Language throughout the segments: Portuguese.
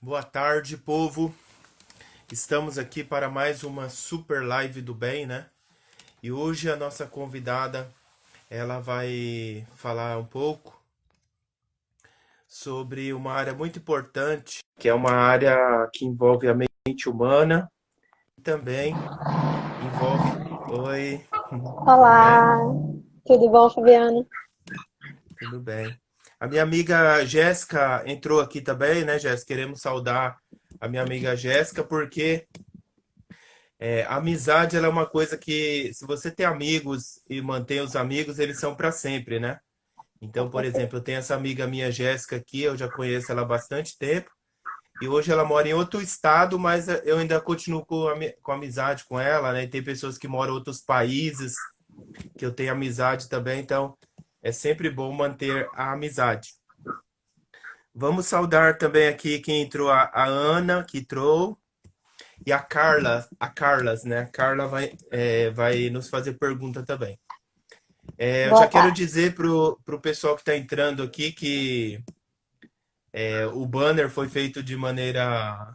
Boa tarde, povo. Estamos aqui para mais uma super live do bem, né? E hoje a nossa convidada, ela vai falar um pouco sobre uma área muito importante, que é uma área que envolve a mente humana e também envolve... Oi, tudo bem? Olá, tudo bom, Fabiano? Tudo bem. A minha amiga Jéssica entrou aqui também, né, Jéssica? Queremos saudar a minha amiga Jéssica porque a amizade ela é uma coisa que, se você tem amigos e mantém os amigos, eles são para sempre, né? Com Então, por certeza. exemplo, eu tenho essa amiga minha, Jéssica, aqui, eu já conheço ela há bastante tempo, e hoje ela mora em outro estado, mas eu ainda continuo com amizade com ela, né? E tem pessoas que moram em outros países, que eu tenho amizade também, então é sempre bom manter a amizade. Vamos saudar também aqui quem entrou, a Ana, que entrou. E a Carlas, né? A Carla vai nos fazer pergunta também. Eu Boa já quero tarde. dizer pro pessoal que está entrando aqui que o banner foi feito de maneira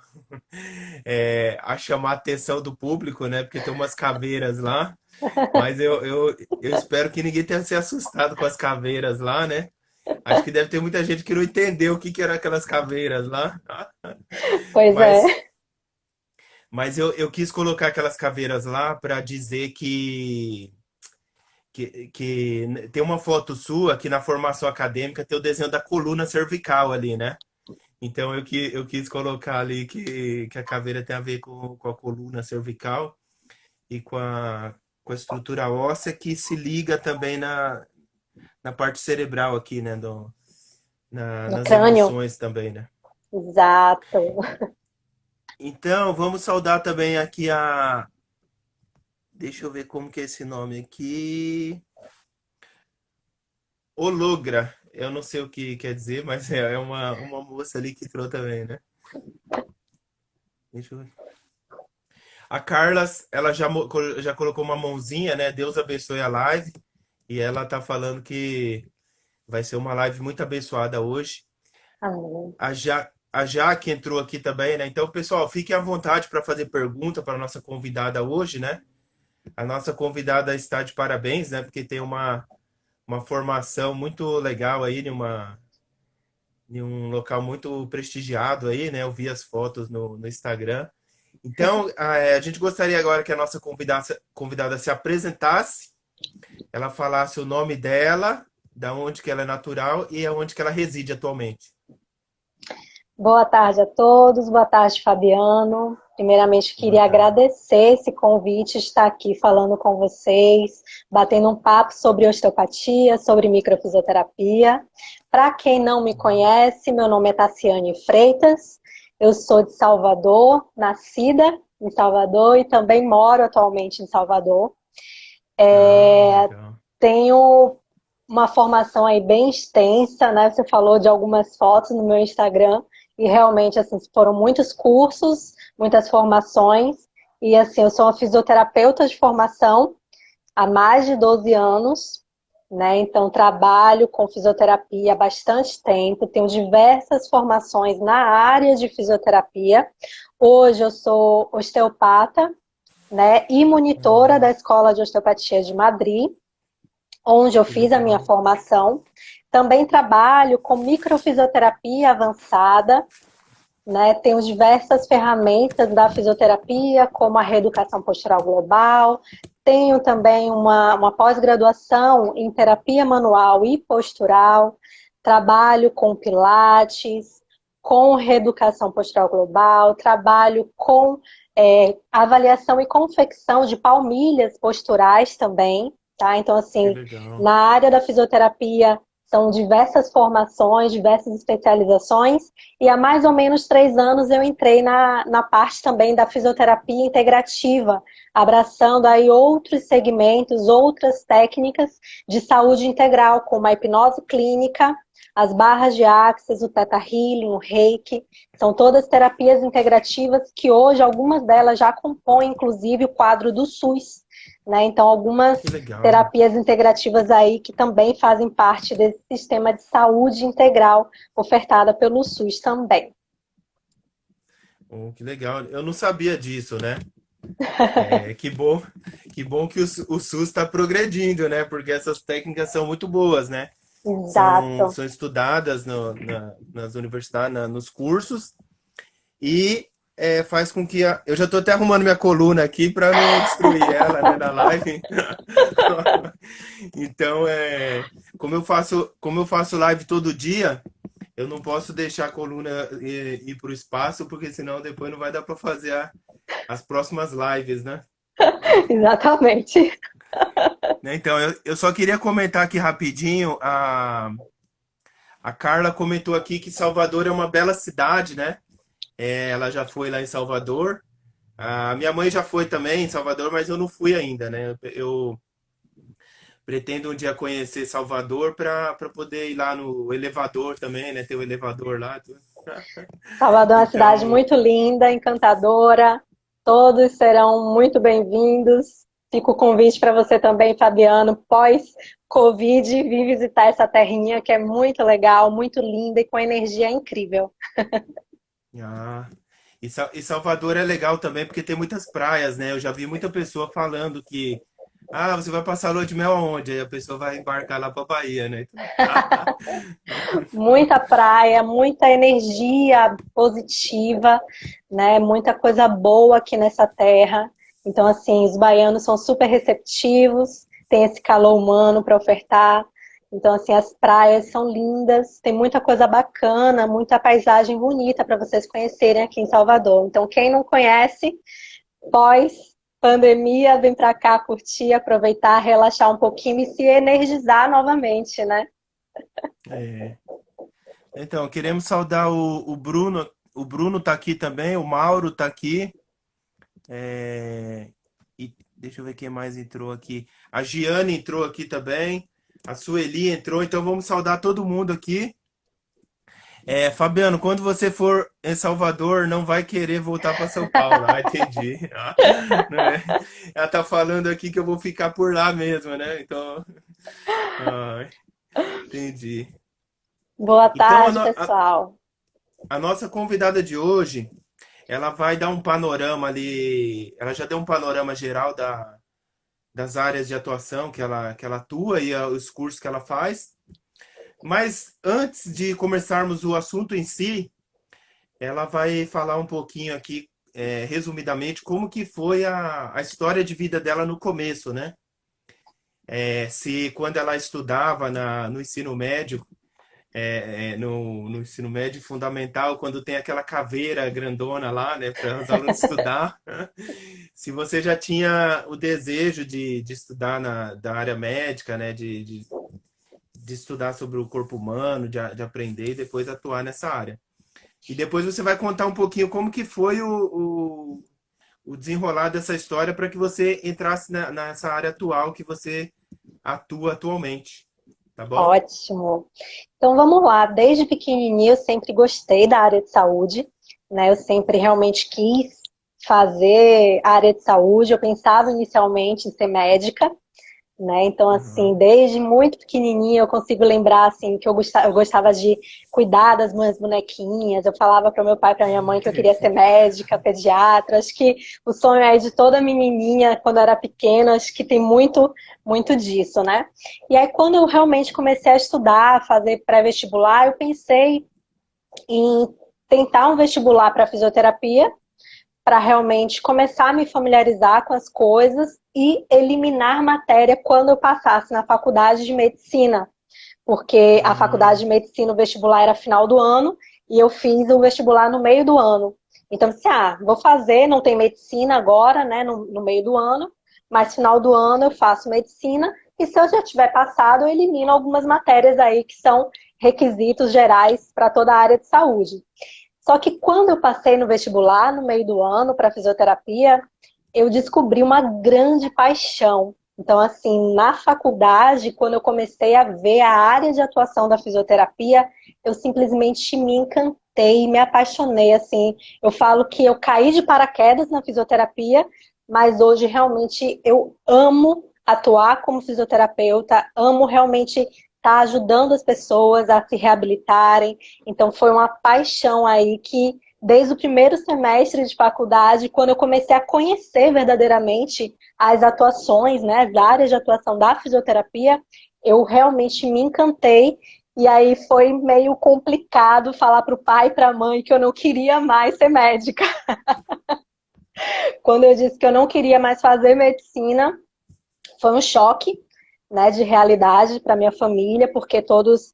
a chamar a atenção do público, né? Porque tem umas caveiras lá, mas eu espero que ninguém tenha se assustado com as caveiras lá, né? Acho que deve ter muita gente que não entendeu o que que eram aquelas caveiras lá, Pois mas é. eu quis colocar aquelas caveiras lá para dizer que tem uma foto sua que na formação acadêmica tem o desenho da coluna cervical ali, né? Então eu quis colocar ali que a caveira tem a ver com a coluna cervical e com a estrutura óssea que se liga também na parte cerebral aqui, né? No Nas crânio. emoções também, né? Exato. Então, vamos saudar também aqui a. Deixa eu ver como que é esse nome aqui. Ologra. Eu não sei o que quer dizer, mas é uma moça ali que entrou também, né? Deixa eu ver. A Carla, ela já colocou uma mãozinha, né? Deus abençoe a live. E ela tá falando que vai ser uma live muito abençoada hoje. Amém. A Jaque entrou aqui também, né? Então, pessoal, fiquem à vontade para fazer pergunta para a nossa convidada hoje, né? A nossa convidada está de parabéns, né? Porque tem uma formação muito legal aí, em um local muito prestigiado aí, né? Eu vi as fotos no Instagram. Então, a gente gostaria agora que a nossa convidada se apresentasse, ela falasse o nome dela, da onde que ela é natural e aonde que ela reside atualmente. Boa tarde a todos. Boa tarde, Fabiano. Primeiramente, Boa queria tarde. agradecer esse convite, estar aqui falando com vocês, batendo um papo sobre osteopatia, sobre microfisioterapia. Para quem não me conhece, meu nome é Tassiane Freitas. Eu sou de Salvador, nascida em Salvador e também moro atualmente em Salvador. Ah, legal. Tenho uma formação aí bem extensa, né? Você falou de algumas fotos no meu Instagram e realmente assim foram muitos cursos, muitas formações e assim eu sou uma fisioterapeuta de formação há mais de 12 anos, né? Então trabalho com fisioterapia há bastante tempo, tenho diversas formações na área de fisioterapia. Hoje eu sou osteopata, né, e monitora da Hum, Escola de Osteopatia de Madrid, onde eu que fiz a minha legal. formação. Também trabalho com microfisioterapia avançada, né? Tenho diversas ferramentas da fisioterapia, como a reeducação postural global. Tenho também uma pós-graduação em terapia manual e postural. Trabalho com pilates, com reeducação postural global. Trabalho com avaliação e confecção de palmilhas posturais também. Tá? Então, Que assim, legal. na área da fisioterapia, são diversas formações, diversas especializações, e há mais ou menos 3 anos eu entrei na parte também da fisioterapia integrativa, abraçando aí outros segmentos, outras técnicas de saúde integral, como a hipnose clínica, as barras de axis, o Theta Healing, o Reiki. São todas terapias integrativas que hoje, algumas delas já compõem, inclusive, o quadro do SUS. Né? Então, algumas Que legal. terapias integrativas aí que também fazem parte desse sistema de saúde integral ofertada pelo SUS também. Oh, que legal. Eu não sabia disso, né? Que bom que o SUS está progredindo, né? Porque essas técnicas são muito boas, né? Exato. São estudadas nas universidades, nos cursos, e faz com que eu já estou até arrumando minha coluna aqui para não destruir ela, né, na live. Então, como eu faço live todo dia, eu não posso deixar a coluna ir para o espaço, porque senão depois não vai dar para fazer as próximas lives, né? Exatamente. Né, então, eu só queria comentar aqui rapidinho, a Carla comentou aqui que Salvador é uma bela cidade, né? Ela já foi lá em Salvador. A minha mãe já foi também em Salvador, mas eu não fui ainda, né? Eu pretendo um dia conhecer Salvador para poder ir lá no elevador também, né? Ter o elevador lá. Salvador é uma cidade Então, muito linda, encantadora. Todos serão muito bem-vindos. Fica o convite para você também, Fabiano, pós-Covid, vir visitar essa terrinha que é muito legal, muito linda e com energia incrível. ah, e Salvador é legal também porque tem muitas praias, né? Eu já vi muita pessoa falando que você vai passar a lua de mel aonde? Aí a pessoa vai embarcar lá para Bahia, né? Muita praia, muita energia positiva, né? Muita coisa boa aqui nessa terra. Então, assim, os baianos são super receptivos, tem esse calor humano para ofertar. Então, assim, as praias são lindas, tem muita coisa bacana, muita paisagem bonita para vocês conhecerem aqui em Salvador. Então, quem não conhece, pós-pandemia, vem para cá curtir, aproveitar, relaxar um pouquinho e se energizar novamente, né? É. Então, queremos saudar o Bruno. O Bruno tá aqui também, o Mauro tá aqui. E deixa eu ver quem mais entrou aqui. A Giane entrou aqui também. A Sueli entrou. Então vamos saudar todo mundo aqui. Fabiano, quando você for em Salvador, não vai querer voltar para São Paulo. Ah, entendi. Né? Ela tá falando aqui que eu vou ficar por lá mesmo, né? Então, ah, entendi. Boa Então, tarde, pessoal. a nossa convidada de hoje, ela vai dar um panorama ali. Ela já deu um panorama geral das áreas de atuação que ela atua e os cursos que ela faz. Mas antes de começarmos o assunto em si, ela vai falar um pouquinho aqui, resumidamente, como que foi a história de vida dela no começo, né? Se quando ela estudava no ensino médio, no ensino médio fundamental, quando tem aquela caveira grandona lá, né, para os alunos estudar, se você já tinha o desejo de estudar da área médica, né, de estudar sobre o corpo humano, de aprender e depois atuar nessa área. E depois você vai contar um pouquinho como que foi o desenrolar dessa história para que você entrasse nessa área atual que você atua atualmente, tá bom? Ótimo. Então vamos lá. Desde pequenininho eu sempre gostei da área de saúde, né? Eu sempre realmente quis fazer a área de saúde. Eu pensava inicialmente em ser médica, né? Então, assim, Uhum. desde muito pequenininha eu consigo lembrar, assim, que eu gostava de cuidar das minhas bonequinhas. Eu falava para o meu pai e para minha mãe que eu queria ser médica, pediatra. Acho que o sonho aí de toda menininha, quando era pequena, acho que tem muito, muito disso, né? E aí, quando eu realmente comecei a estudar, fazer pré-vestibular, eu pensei em tentar um vestibular para fisioterapia, para realmente começar a me familiarizar com as coisas e eliminar matéria quando eu passasse na faculdade de medicina, porque a faculdade Hum, de medicina, o vestibular era final do ano, e eu fiz o vestibular no meio do ano. Então, assim, vou fazer, não tem medicina agora, né, no meio do ano, mas final do ano eu faço medicina, e se eu já tiver passado, eu elimino algumas matérias aí que são requisitos gerais para toda a área de saúde. Só que quando eu passei no vestibular, no meio do ano, para fisioterapia, eu descobri uma grande paixão. Então, assim, na faculdade, quando eu comecei a ver a área de atuação da fisioterapia, eu simplesmente me encantei, me apaixonei, assim. Eu falo que eu caí de paraquedas na fisioterapia, mas hoje realmente eu amo atuar como fisioterapeuta, amo realmente estar ajudando as pessoas a se reabilitarem. Então, foi uma paixão aí que desde o primeiro semestre de faculdade, quando eu comecei a conhecer verdadeiramente as atuações, né, as áreas de atuação da fisioterapia, eu realmente me encantei. E aí foi meio complicado falar para o pai e para a mãe que eu não queria mais ser médica. Quando eu disse que eu não queria mais fazer medicina, foi um choque, né, de realidade para minha família, porque todos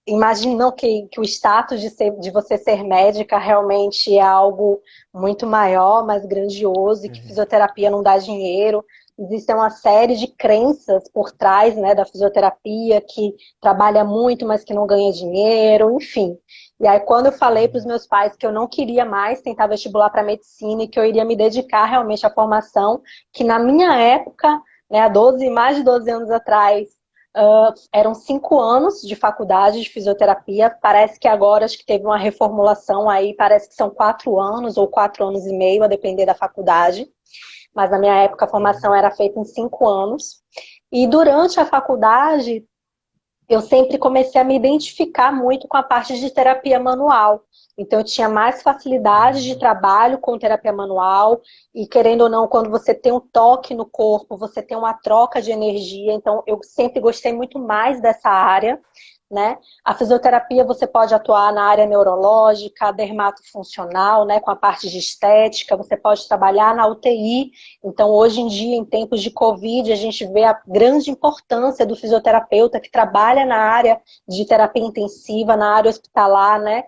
imaginam que o status de você ser médica realmente é algo muito maior, mais grandioso, e que fisioterapia não dá dinheiro. Existe uma série de crenças por trás, né, da fisioterapia, que trabalha muito, mas que não ganha dinheiro, enfim. E aí, quando eu falei para os meus pais que eu não queria mais tentar vestibular para medicina e que eu iria me dedicar realmente à formação, que na minha época, né, há 12, mais de 12 anos atrás, eram 5 anos de faculdade de fisioterapia. Parece que agora acho que teve uma reformulação aí, parece que são 4 anos ou 4 anos e meio, a depender da faculdade. Mas na minha época a formação era feita em 5 anos. E durante a faculdade, eu sempre comecei a me identificar muito com a parte de terapia manual. Então, eu tinha mais facilidade de trabalho com terapia manual, e querendo ou não, quando você tem um toque no corpo, você tem uma troca de energia. Então, eu sempre gostei muito mais dessa área, né? A fisioterapia você pode atuar na área neurológica, dermatofuncional, né, com a parte de estética, você pode trabalhar na UTI. Então, hoje em dia, em tempos de Covid, a gente vê a grande importância do fisioterapeuta que trabalha na área de terapia intensiva, na área hospitalar, né?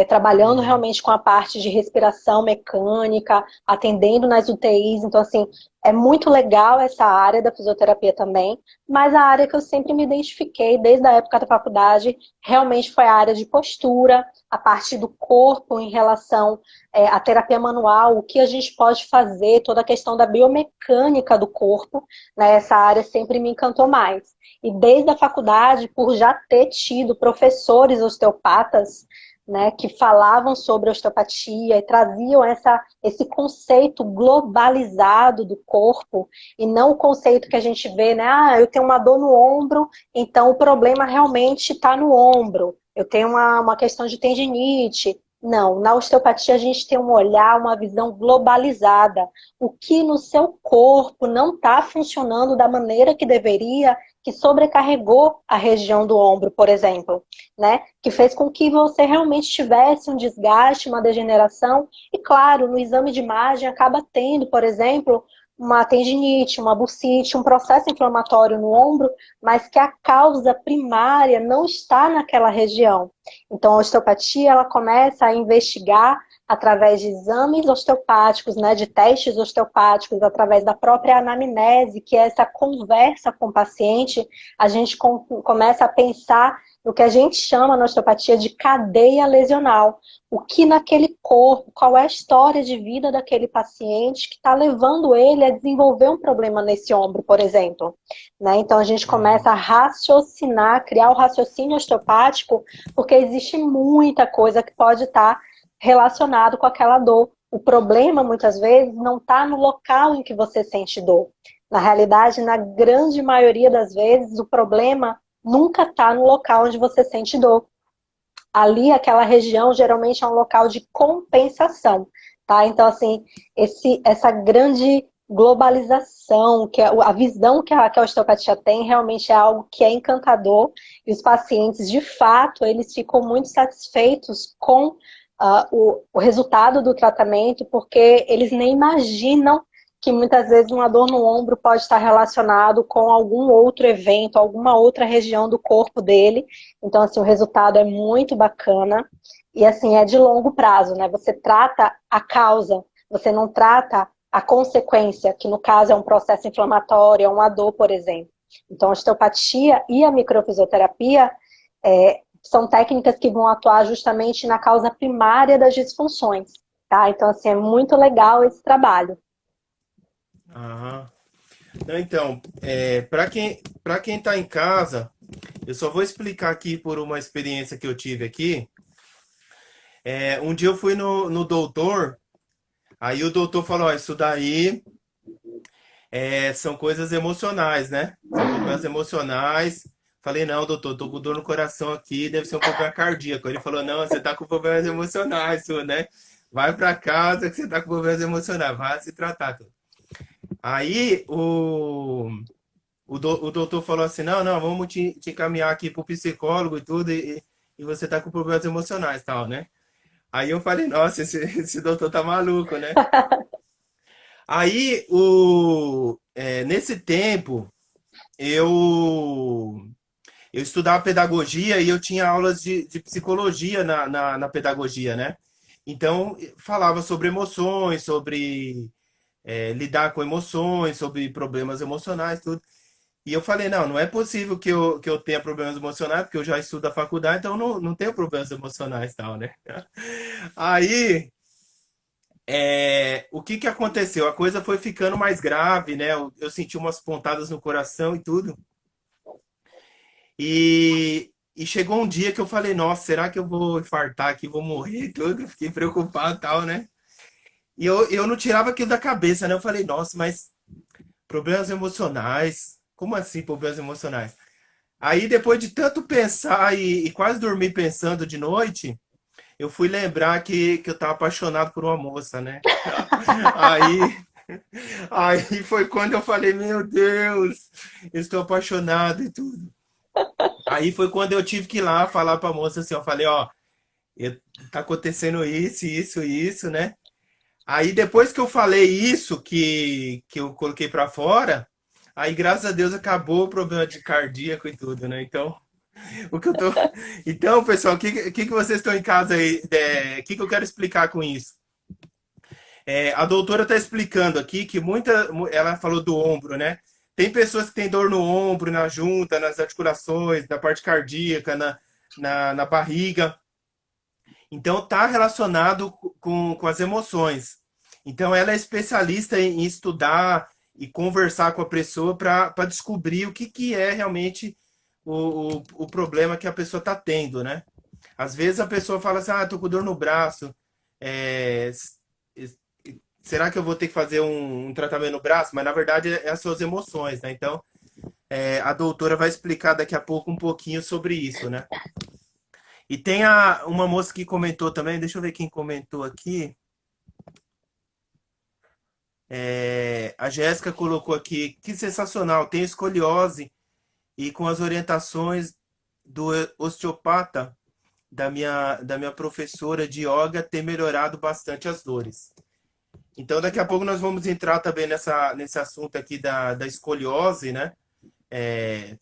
Trabalhando realmente com a parte de respiração mecânica, atendendo nas UTIs. Então, assim, é muito legal essa área da fisioterapia também, mas a área que eu sempre me identifiquei, desde a época da faculdade, realmente foi a área de postura, a parte do corpo em relação à terapia manual, o que a gente pode fazer, toda a questão da biomecânica do corpo, né? Essa área sempre me encantou mais. E desde a faculdade, por já ter tido professores osteopatas, né, que falavam sobre osteopatia e traziam esse conceito globalizado do corpo, e não o conceito que a gente vê, né? Ah, eu tenho uma dor no ombro, então o problema realmente está no ombro. Eu tenho uma questão de tendinite. Não, na osteopatia a gente tem um olhar, uma visão globalizada. O que no seu corpo não está funcionando da maneira que deveria, que sobrecarregou a região do ombro, por exemplo, né? Que fez com que você realmente tivesse um desgaste, uma degeneração. E claro, no exame de imagem acaba tendo, por exemplo, uma tendinite, uma bursite, um processo inflamatório no ombro, mas que a causa primária não está naquela região. Então, a osteopatia, ela começa a investigar através de exames osteopáticos, né, de testes osteopáticos, através da própria anamnese, que é essa conversa com o paciente. A gente começa a pensar no que a gente chama na osteopatia de cadeia lesional. O que naquele corpo, qual é a história de vida daquele paciente que está levando ele a desenvolver um problema nesse ombro, por exemplo. Né? Então a gente começa a raciocinar, criar o raciocínio osteopático, porque existe muita coisa que pode estar relacionado com aquela dor. O problema, muitas vezes, não está no local em que você sente dor. Na realidade, na grande maioria das vezes, o problema nunca está no local onde você sente dor. Ali, aquela região, geralmente é um local de compensação, tá? Então, assim, essa grande globalização, que é a visão que a osteopatia tem, realmente é algo que é encantador, e os pacientes, de fato, eles ficam muito satisfeitos com o resultado do tratamento, porque eles nem imaginam que muitas vezes uma dor no ombro pode estar relacionado com algum outro evento, alguma outra região do corpo dele. Então, assim, o resultado é muito bacana. E, assim, é de longo prazo, né? Você trata a causa, você não trata a consequência, que no caso é um processo inflamatório, é uma dor, por exemplo. Então, a osteopatia e a microfisioterapia são técnicas que vão atuar justamente na causa primária das disfunções, tá? Então, assim, é muito legal esse trabalho. Aham. Não, então, para quem está em casa, eu só vou explicar aqui por uma experiência que eu tive aqui. Um dia eu fui no doutor, aí o doutor falou, ó, isso daí são coisas emocionais, né? São problemas emocionais. Falei, não, doutor, tô com dor no coração aqui, deve ser um problema cardíaco. Ele falou, não, você tá com problemas emocionais, senhor, né? Vai pra casa que você tá com problemas emocionais, vai se tratar. Aí o doutor falou assim, não, não, vamos te encaminhar aqui pro psicólogo e tudo, e você tá com problemas emocionais e tal, né? Aí eu falei, nossa, esse doutor tá maluco, né? Aí, nesse tempo, eu, eu estudava pedagogia e eu tinha aulas de psicologia na pedagogia, né? Então, falava sobre emoções, sobre lidar com emoções, sobre problemas emocionais, tudo. E eu falei, não, não é possível que eu tenha problemas emocionais, porque eu já estudo a faculdade, então não tenho problemas emocionais e tal, né? Aí, o que que aconteceu? A coisa foi ficando mais grave, né? Eu senti umas pontadas no coração e tudo. E chegou um dia que eu falei, nossa, será que eu vou infartar aqui, vou morrer e tudo? Fiquei preocupado e tal, né? E eu não tirava aquilo da cabeça, né? Eu falei, nossa, mas problemas emocionais? Como assim problemas emocionais? Aí, depois de tanto pensar e quase dormir pensando de noite, eu fui lembrar que eu tava apaixonado por uma moça, né? Aí, aí foi quando eu falei, meu Deus, eu estou apaixonado e tudo. Aí foi quando eu tive que ir lá falar pra moça assim, eu falei, ó, tá acontecendo isso, né? Aí depois que eu falei isso, que eu coloquei pra fora, aí graças a Deus acabou o problema de cardíaco e tudo, né? Então, o que eu tô. Então, pessoal, o que vocês estão em casa aí? O que eu quero explicar com isso? A doutora está explicando aqui que ela falou do ombro, né? Tem pessoas que têm dor no ombro, na junta, nas articulações, na parte cardíaca, na barriga. Então, está relacionado com as emoções. Então, ela é especialista em estudar e conversar com a pessoa para descobrir o que é realmente o problema que a pessoa está tendo, né? Às vezes a pessoa fala assim, tô com dor no braço, é, será que eu vou ter que fazer um tratamento no braço? Mas na verdade é as suas emoções, né? Então, a doutora vai explicar daqui a pouco um pouquinho sobre isso, né? E tem uma moça que comentou também, deixa eu ver quem comentou aqui. A Jéssica colocou aqui, que sensacional, tem escoliose e com as orientações do osteopata da minha professora de yoga ter melhorado bastante as dores. Então, daqui a pouco nós vamos entrar também nesse assunto aqui da escoliose, né?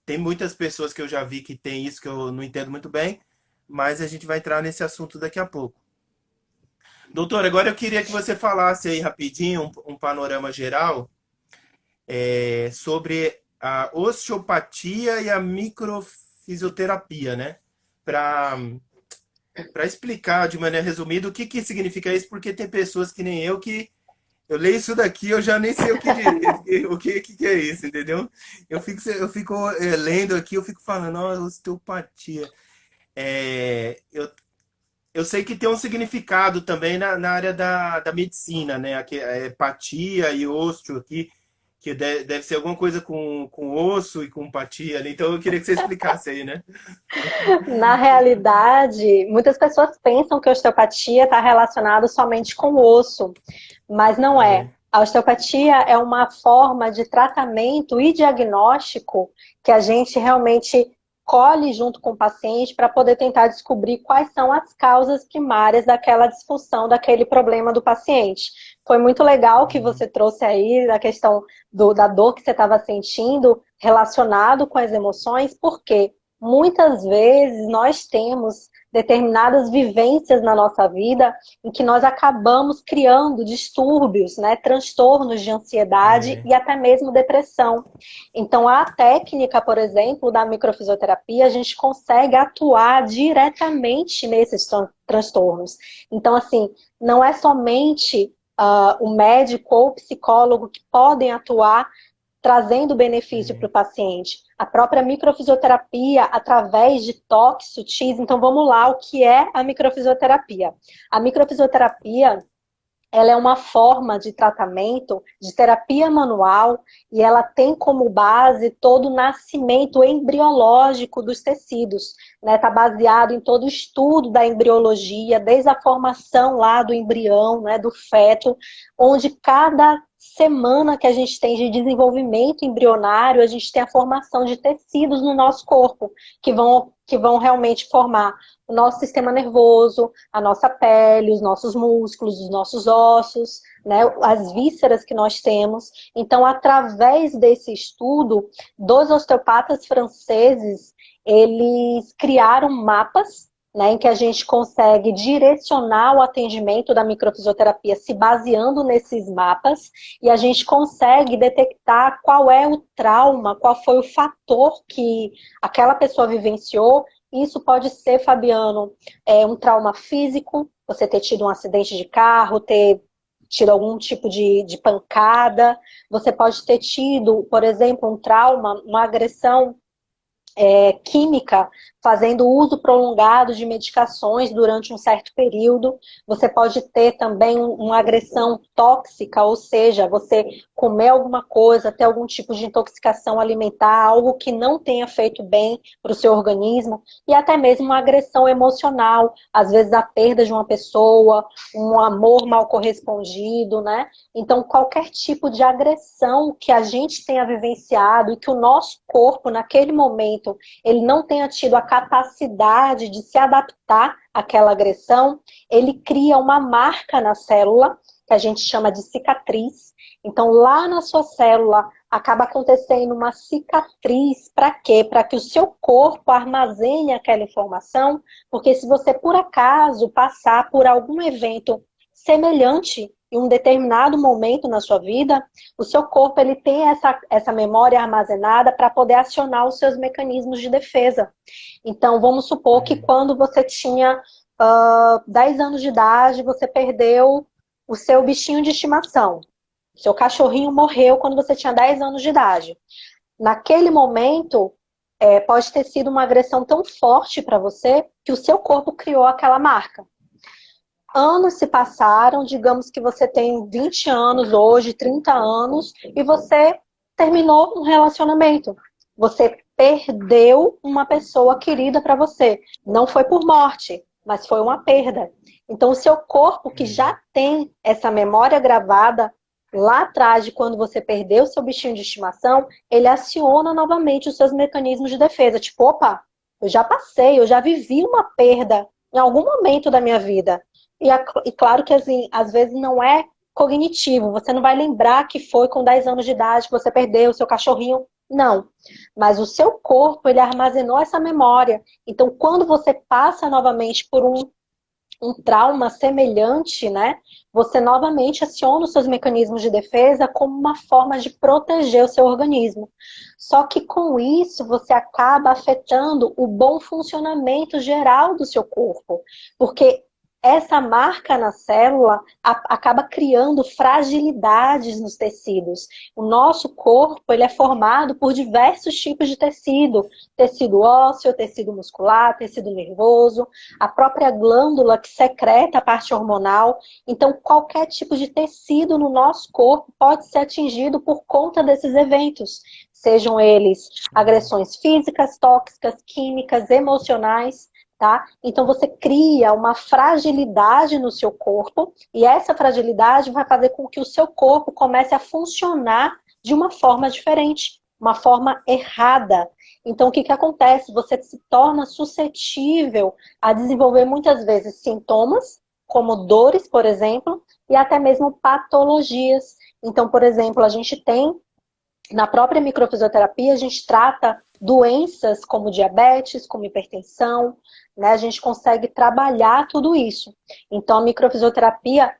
Tem muitas pessoas que eu já vi que tem isso que eu não entendo muito bem, mas a gente vai entrar nesse assunto daqui a pouco. Doutor, agora eu queria que você falasse aí rapidinho um panorama geral sobre a osteopatia e a microfisioterapia, né? Para explicar de maneira resumida o que significa isso, porque tem pessoas que nem eu que eu leio isso daqui, eu já nem sei o que dizer, o que é isso, entendeu? Eu fico lendo aqui, eu fico falando, ó, osteopatia. Eu sei que tem um significado também na área da medicina, né? Aqui, empatia e osteo aqui, que deve ser alguma coisa com osso e com empatia ali. Então eu queria que você explicasse aí, né? Na realidade, muitas pessoas pensam que a osteopatia está relacionada somente com o osso, mas não é. É, A osteopatia é uma forma de tratamento e diagnóstico que a gente realmente colhe junto com o paciente para poder tentar descobrir quais são as causas primárias daquela disfunção, daquele problema do paciente. Foi muito legal que você trouxe aí a questão da dor que você estava sentindo relacionado com as emoções, porque muitas vezes nós temos determinadas vivências na nossa vida em que nós acabamos criando distúrbios, né, transtornos de ansiedade é, e até mesmo depressão. Então, a técnica, por exemplo, da microfisioterapia, a gente consegue atuar diretamente nesses transtornos. Então, assim, não é somente o médico ou o psicólogo que podem atuar trazendo benefício para é. o paciente. A própria microfisioterapia, através de toques sutis. Então, vamos lá, o que é a microfisioterapia? A microfisioterapia ela é uma forma de tratamento de terapia manual e ela tem como base todo o nascimento embriológico dos tecidos, né? Tá baseado em todo o estudo da embriologia, desde a formação lá do embrião, né, do feto, onde cada semana que a gente tem de desenvolvimento embrionário, a gente tem a formação de tecidos no nosso corpo, que vão realmente formar o nosso sistema nervoso, a nossa pele, os nossos músculos, os nossos ossos, né, as vísceras que nós temos. Então, através desse estudo, dois osteopatas franceses, eles criaram mapas, né, em que a gente consegue direcionar o atendimento da microfisioterapia se baseando nesses mapas, e a gente consegue detectar qual é o trauma, qual foi o fator que aquela pessoa vivenciou. Isso pode ser, Fabiano, um trauma físico, você ter tido um acidente de carro, ter tido algum tipo de pancada. Você pode ter tido, por exemplo, um trauma, uma agressão química, fazendo uso prolongado de medicações durante um certo período. Você pode ter também uma agressão tóxica, ou seja, você comer alguma coisa, ter algum tipo de intoxicação alimentar, algo que não tenha feito bem para o seu organismo, e até mesmo uma agressão emocional, às vezes a perda de uma pessoa, um amor mal correspondido, né? Então, qualquer tipo de agressão que a gente tenha vivenciado e que o nosso corpo, naquele momento, ele não tenha tido a capacidade de se adaptar àquela agressão, ele cria uma marca na célula, que a gente chama de cicatriz. Então, lá na sua célula, acaba acontecendo uma cicatriz. Para quê? Para que o seu corpo armazene aquela informação, porque se você, por acaso, passar por algum evento semelhante em um determinado momento na sua vida, o seu corpo ele tem essa memória armazenada para poder acionar os seus mecanismos de defesa. Então, vamos supor que quando você tinha 10 anos de idade, você perdeu o seu bichinho de estimação. Seu cachorrinho morreu quando você tinha 10 anos de idade. Naquele momento, pode ter sido uma agressão tão forte para você que o seu corpo criou aquela marca. Anos se passaram, digamos que você tem 20 anos hoje, 30 anos, e você terminou um relacionamento. Você perdeu uma pessoa querida para você. Não foi por morte, mas foi uma perda. Então, o seu corpo, que já tem essa memória gravada lá atrás de quando você perdeu o seu bichinho de estimação, ele aciona novamente os seus mecanismos de defesa. Tipo, opa, eu já passei, eu já vivi uma perda em algum momento da minha vida. E claro que, assim, às vezes não é cognitivo. Você não vai lembrar que foi com 10 anos de idade que você perdeu o seu cachorrinho. Não. Mas o seu corpo, ele armazenou essa memória. Então, quando você passa novamente por um trauma semelhante, né? Você novamente aciona os seus mecanismos de defesa como uma forma de proteger o seu organismo. Só que com isso, você acaba afetando o bom funcionamento geral do seu corpo. Porque essa marca na célula acaba criando fragilidades nos tecidos. O nosso corpo ele é formado por diversos tipos de tecido. Tecido ósseo, tecido muscular, tecido nervoso, a própria glândula que secreta a parte hormonal. Então, qualquer tipo de tecido no nosso corpo pode ser atingido por conta desses eventos. Sejam eles agressões físicas, tóxicas, químicas, emocionais. Tá? Então você cria uma fragilidade no seu corpo e essa fragilidade vai fazer com que o seu corpo comece a funcionar de uma forma diferente, uma forma errada. Então o que acontece? Você se torna suscetível a desenvolver muitas vezes sintomas, como dores, por exemplo, e até mesmo patologias. Então, por exemplo, a gente tem na própria microfisioterapia, a gente trata doenças como diabetes, como hipertensão, né? A gente consegue trabalhar tudo isso. Então, a microfisioterapia,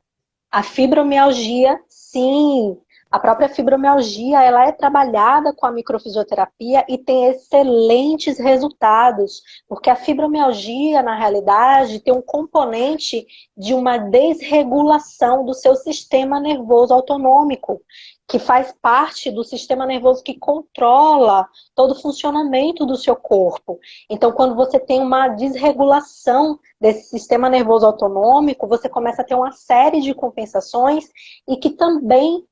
a fibromialgia, sim, a própria fibromialgia, ela é trabalhada com a microfisioterapia e tem excelentes resultados, porque a fibromialgia, na realidade, tem um componente de uma desregulação do seu sistema nervoso autonômico. que faz parte do sistema nervoso que controla todo o funcionamento do seu corpo. Então, quando você tem uma desregulação desse sistema nervoso autonômico, você começa a ter uma série de compensações e que também,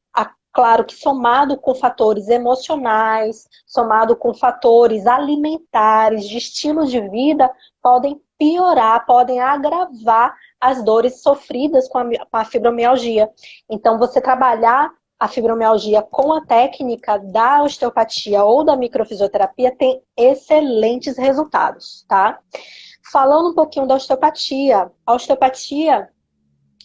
claro que somado com fatores emocionais, somado com fatores alimentares, de estilo de vida, podem piorar, podem agravar as dores sofridas com a fibromialgia. Então, você trabalhar a fibromialgia com a técnica da osteopatia ou da microfisioterapia tem excelentes resultados, tá? Falando um pouquinho da osteopatia, a osteopatia,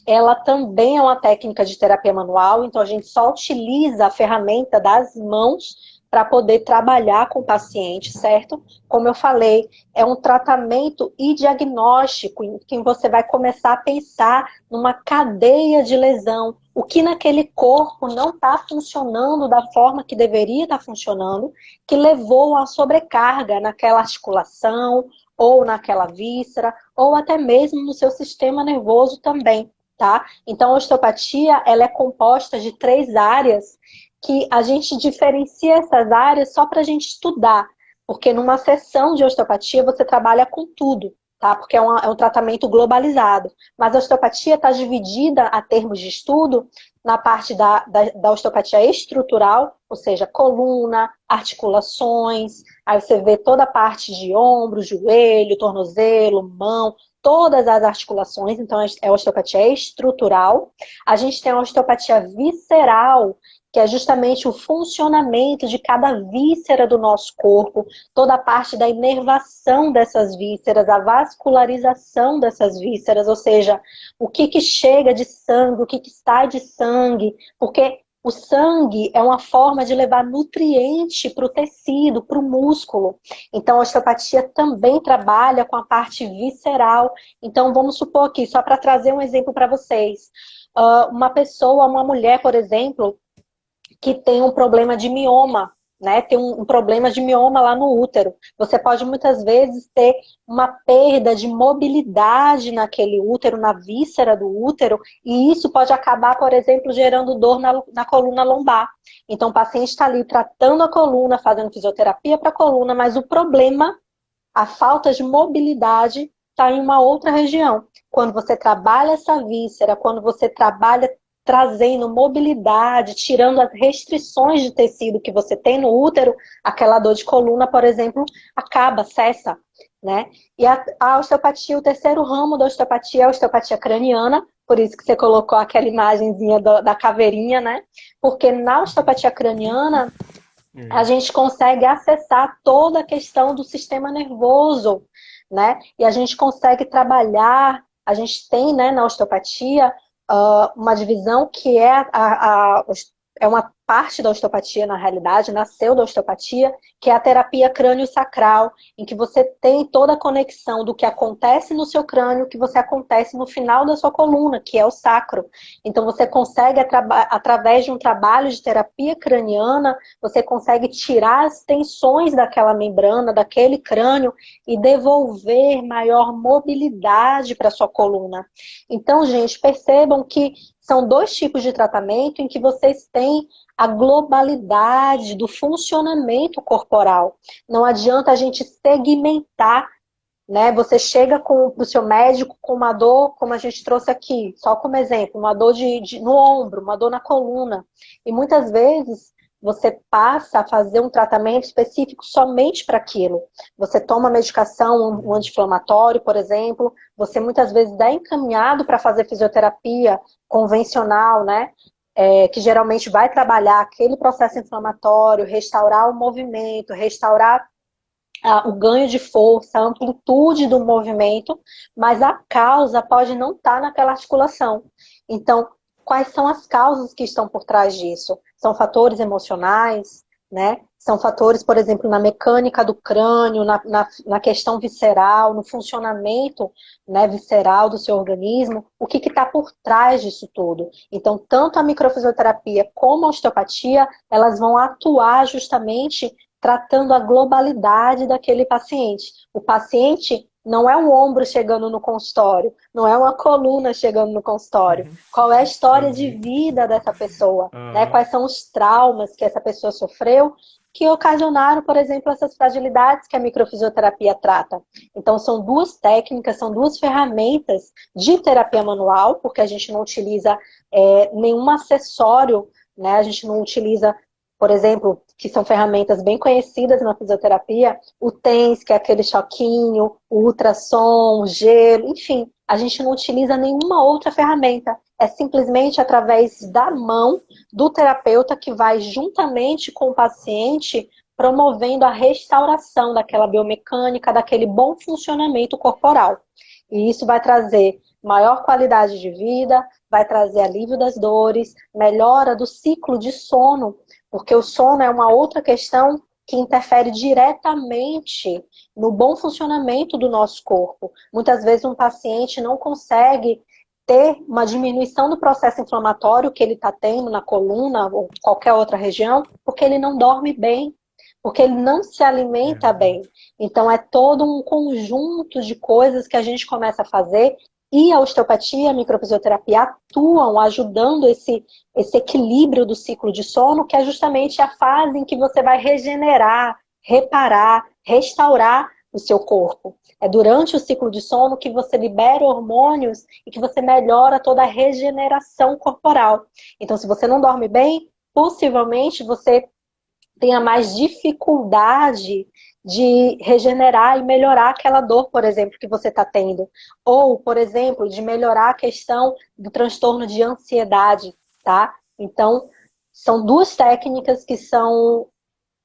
ela também é uma técnica de terapia manual, então a gente só utiliza a ferramenta das mãos para poder trabalhar com o paciente, certo? Como eu falei, é um tratamento e diagnóstico em que você vai começar a pensar numa cadeia de lesão, o que naquele corpo não está funcionando da forma que deveria estar funcionando, que levou a sobrecarga naquela articulação, ou naquela víscera, ou até mesmo no seu sistema nervoso também, tá? Então a osteopatia, ela é composta de 3 áreas, que a gente diferencia essas áreas só para a gente estudar, porque numa sessão de osteopatia você trabalha com tudo, tá? Porque é um tratamento globalizado. Mas a osteopatia está dividida a termos de estudo na parte da osteopatia estrutural, ou seja, coluna, articulações, aí você vê toda a parte de ombro, joelho, tornozelo, mão, todas as articulações, então é a osteopatia estrutural. A gente tem a osteopatia visceral, que é justamente o funcionamento de cada víscera do nosso corpo, toda a parte da inervação dessas vísceras, a vascularização dessas vísceras, ou seja, o que chega de sangue, o que sai de sangue, porque o sangue é uma forma de levar nutriente para o tecido, para o músculo. Então a osteopatia também trabalha com a parte visceral. Então vamos supor aqui, só para trazer um exemplo para vocês, uma pessoa, uma mulher, por exemplo, que tem um problema de mioma, né? Tem um problema de mioma lá no útero. Você pode muitas vezes ter uma perda de mobilidade naquele útero, na víscera do útero, e isso pode acabar, por exemplo, gerando dor na coluna lombar. Então o paciente está ali tratando a coluna, fazendo fisioterapia para a coluna, mas o problema, a falta de mobilidade, está em uma outra região. Quando você trabalha essa víscera, quando você trabalha trazendo mobilidade, tirando as restrições de tecido que você tem no útero, aquela dor de coluna, por exemplo, acaba, cessa, né? E a osteopatia, o terceiro ramo da osteopatia é a osteopatia craniana, por isso que você colocou aquela imagenzinha da caveirinha, né? Porque na osteopatia craniana, a gente consegue acessar toda a questão do sistema nervoso, né? E a gente consegue trabalhar, a gente tem, né, na osteopatia, uma divisão que é uma parte da osteopatia, na realidade, nasceu da osteopatia, que é a terapia crânio-sacral, em que você tem toda a conexão do que acontece no seu crânio, que você acontece no final da sua coluna, que é o sacro. Então você consegue, através de um trabalho de terapia craniana, você consegue tirar as tensões daquela membrana, daquele crânio, e devolver maior mobilidade para a sua coluna. Então, gente, percebam que são 2 tipos de tratamento em que vocês têm a globalidade do funcionamento corporal. Não adianta a gente segmentar, né? Você chega para o seu médico com uma dor, como a gente trouxe aqui, só como exemplo, uma dor no ombro, uma dor na coluna. E muitas vezes você passa a fazer um tratamento específico somente para aquilo. Você toma medicação, um anti-inflamatório, por exemplo, você muitas vezes é encaminhado para fazer fisioterapia convencional, né? Que geralmente vai trabalhar aquele processo inflamatório, restaurar o movimento, restaurar o ganho de força, a amplitude do movimento, mas a causa pode não estar naquela articulação. Então, quais são as causas que estão por trás disso? São fatores emocionais, né? São fatores, por exemplo, na mecânica do crânio, na questão visceral, no funcionamento, né, visceral do seu organismo. O que está por trás disso tudo? Então, tanto a microfisioterapia como a osteopatia, elas vão atuar justamente tratando a globalidade daquele paciente. O paciente Não é um ombro chegando no consultório, não é uma coluna chegando no consultório. Qual é a história de Entendi. vida dessa pessoa, né? Aham. Quais são os traumas que essa pessoa sofreu que ocasionaram, por exemplo, essas fragilidades que a microfisioterapia trata. Então, são duas técnicas, são duas ferramentas de terapia manual, porque a gente não utiliza nenhum acessório, né? A gente não utiliza, por exemplo, que são ferramentas bem conhecidas na fisioterapia, o TENS, que é aquele choquinho, o ultrassom, o gelo, enfim, a gente não utiliza nenhuma outra ferramenta. É simplesmente através da mão do terapeuta que vai juntamente com o paciente promovendo a restauração daquela biomecânica, daquele bom funcionamento corporal. E isso vai trazer maior qualidade de vida, vai trazer alívio das dores, melhora do ciclo de sono, porque o sono é uma outra questão que interfere diretamente no bom funcionamento do nosso corpo. Muitas vezes um paciente não consegue ter uma diminuição do processo inflamatório que ele está tendo na coluna ou qualquer outra região, porque ele não dorme bem, porque ele não se É alimenta bem. verdade. Então é todo um conjunto de coisas que a gente começa a fazer e a osteopatia e a microfisioterapia atuam ajudando esse equilíbrio do ciclo de sono, que é justamente a fase em que você vai regenerar, reparar, restaurar o seu corpo. É durante o ciclo de sono que você libera hormônios e que você melhora toda a regeneração corporal. Então, se você não dorme bem, possivelmente você tenha mais dificuldade de regenerar e melhorar aquela dor, por exemplo, que você está tendo. Ou, por exemplo, de melhorar a questão do transtorno de ansiedade, tá? Então, são duas técnicas que são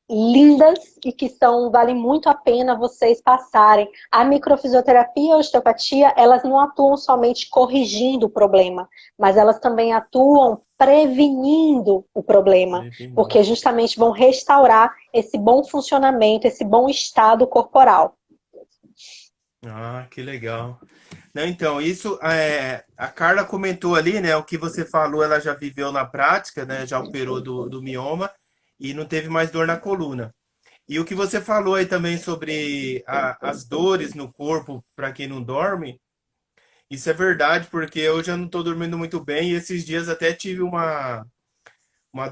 lindas e que valem muito a pena vocês passarem. A microfisioterapia e a osteopatia, elas não atuam somente corrigindo o problema, mas elas também atuam prevenindo o problema, Prevenindo. porque justamente vão restaurar esse bom funcionamento, esse bom estado corporal. Ah, que legal. Não, então, isso a Carla comentou ali, né? O que você falou, ela já viveu na prática, né? Já operou do mioma e não teve mais dor na coluna. E o que você falou aí também sobre as dores no corpo para quem não dorme, isso é verdade, porque eu já não estou dormindo muito bem e esses dias até tive uma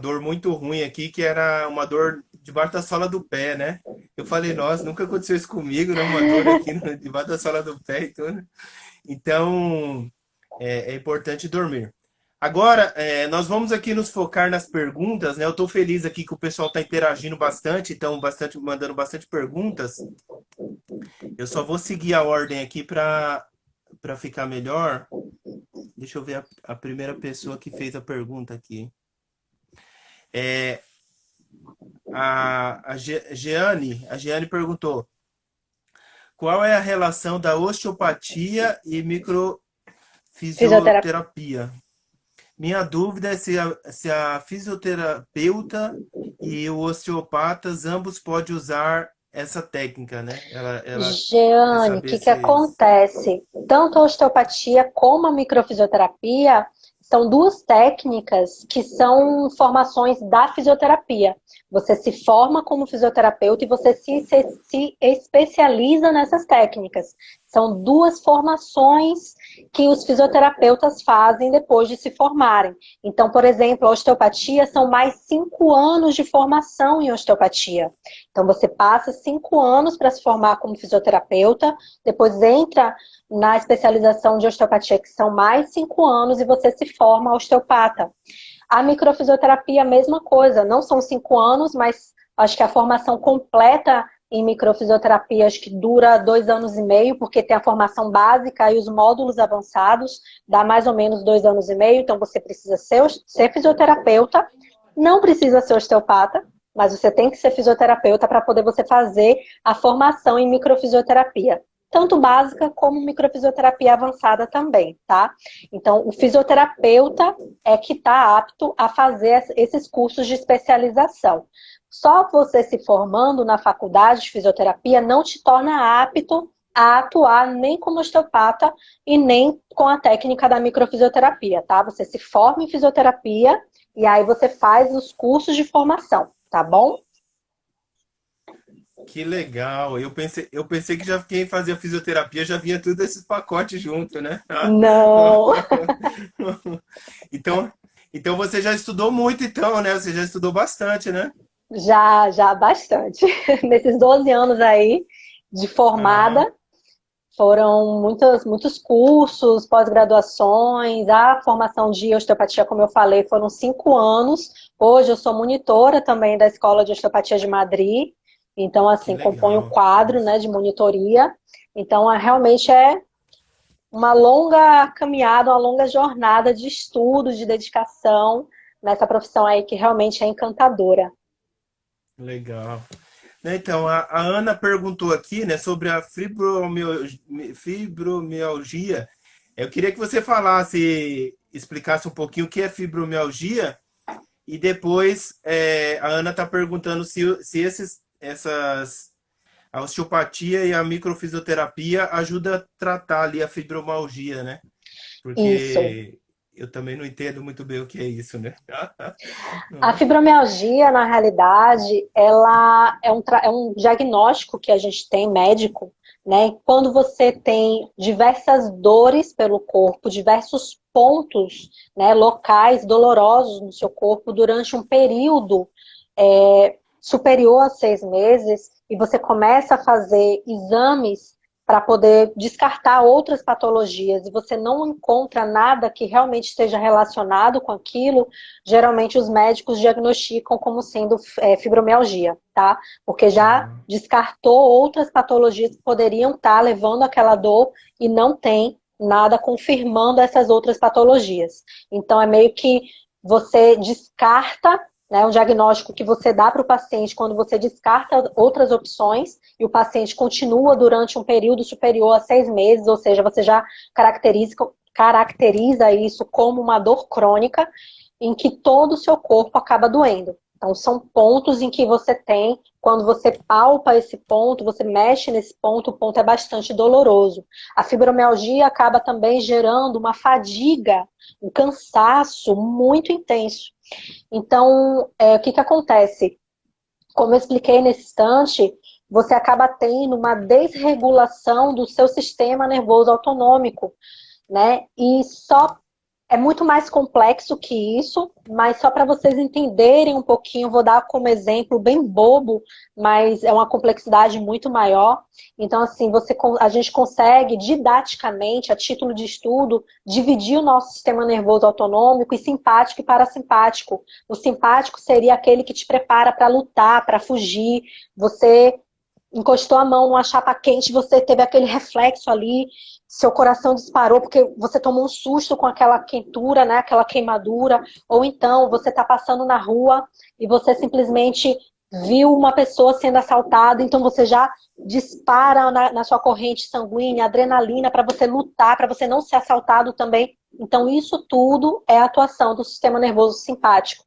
dor muito ruim aqui, que era uma dor debaixo da sola do pé, né? Eu falei, nossa, nunca aconteceu isso comigo, né? Uma dor aqui debaixo da sola do pé e tudo. Então, é importante dormir. Agora, nós vamos aqui nos focar nas perguntas, né? Eu estou feliz aqui que o pessoal está interagindo bastante, então mandando bastante perguntas. Eu só vou seguir a ordem aqui para ficar melhor. Deixa eu ver a primeira pessoa que fez a pergunta aqui. É, a Jeane perguntou: qual é a relação da osteopatia e Fisioterapia. microfisioterapia? Minha dúvida é se a fisioterapeuta e o osteopatas ambos podem usar essa técnica, né? Ela quer Jeane, o saber que que se. acontece? Tanto a osteopatia como a microfisioterapia são duas técnicas que são formações da fisioterapia. Você se forma como fisioterapeuta e você se especializa nessas técnicas. São duas formações que os fisioterapeutas fazem depois de se formarem. Então, por exemplo, a osteopatia são mais 5 anos de formação em osteopatia. Então, você passa 5 anos para se formar como fisioterapeuta, depois entra na especialização de osteopatia, que são mais 5 anos, e você se forma osteopata. A microfisioterapia, a mesma coisa, não são 5 anos, mas acho que a formação completa em microfisioterapia acho que dura 2 anos e meio, porque tem a formação básica e os módulos avançados, dá mais ou menos 2 anos e meio, então você precisa ser fisioterapeuta, não precisa ser osteopata, mas você tem que ser fisioterapeuta para poder você fazer a formação em microfisioterapia. Tanto básica como microfisioterapia avançada também, tá? Então, o fisioterapeuta é que está apto a fazer esses cursos de especialização. Só você se formando na faculdade de fisioterapia não te torna apto a atuar nem como osteopata e nem com a técnica da microfisioterapia, tá? Você se forma em fisioterapia e aí você faz os cursos de formação, tá bom? Que legal. Eu pensei que já quem fazia fisioterapia já vinha tudo esses pacotes junto, né? Não, Então, então você já estudou muito, então, né? Você já estudou bastante, né? já bastante. Nesses 12 anos aí de Aham, formada, foram muitos cursos, pós-graduações, a formação de osteopatia, como eu falei, foram 5 anos. Hoje eu sou monitora também da Escola de Osteopatia de Madrid, então, que assim, componho o legal. quadro, Nossa. né, de monitoria. Então, realmente é uma longa caminhada, uma longa jornada de estudo, de dedicação nessa profissão aí que realmente é encantadora. Legal. Né, então, a Ana perguntou aqui, né, sobre a fibromialgia. Eu queria que você falasse, explicasse um pouquinho o que é fibromialgia e depois a Ana está perguntando se a osteopatia e a microfisioterapia ajuda a tratar ali a fibromialgia, né? Isso. Porque eu também não entendo muito bem o que é isso, né? A fibromialgia, na realidade, ela é um diagnóstico que a gente tem médico, né? Quando você tem diversas dores pelo corpo, diversos pontos, né, locais dolorosos no seu corpo durante um período superior a 6 meses, e você começa a fazer exames para poder descartar outras patologias e você não encontra nada que realmente esteja relacionado com aquilo, geralmente os médicos diagnosticam como sendo fibromialgia, tá? Porque já Ah, descartou outras patologias que poderiam estar levando aquela dor e não tem nada confirmando essas outras patologias. Então é meio que você descarta, né, um diagnóstico que você dá para o paciente quando você descarta outras opções e o paciente continua durante um período superior a 6 meses, ou seja, você já caracteriza isso como uma dor crônica em que todo o seu corpo acaba doendo. Então, são pontos em que você tem, quando você palpa esse ponto, você mexe nesse ponto, o ponto é bastante doloroso. A fibromialgia acaba também gerando uma fadiga, um cansaço muito intenso. Então, o que acontece? Como eu expliquei nesse instante, você acaba tendo uma desregulação do seu sistema nervoso autonômico, né? E só é muito mais complexo que isso, mas só para vocês entenderem um pouquinho, vou dar como exemplo bem bobo, mas é uma complexidade muito maior. Então, assim, a gente consegue didaticamente, a título de estudo, dividir o nosso sistema nervoso autonômico em simpático e parasimpático. O simpático seria aquele que te prepara para lutar, para fugir. Você encostou a mão numa chapa quente, você teve aquele reflexo ali, seu coração disparou porque você tomou um susto com aquela quentura, né, aquela queimadura, ou então você está passando na rua e você simplesmente viu uma pessoa sendo assaltada, então você já dispara na sua corrente sanguínea, adrenalina para você lutar, para você não ser assaltado também. Então isso tudo é a atuação do sistema nervoso simpático.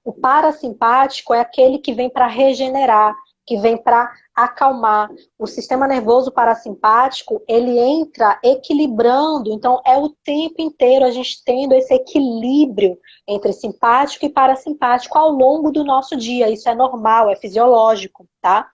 O parasimpático é aquele que vem para regenerar, que vem para acalmar. O sistema nervoso parasimpático, ele entra equilibrando, então é o tempo inteiro a gente tendo esse equilíbrio entre simpático e parasimpático ao longo do nosso dia. Isso é normal, é fisiológico, tá?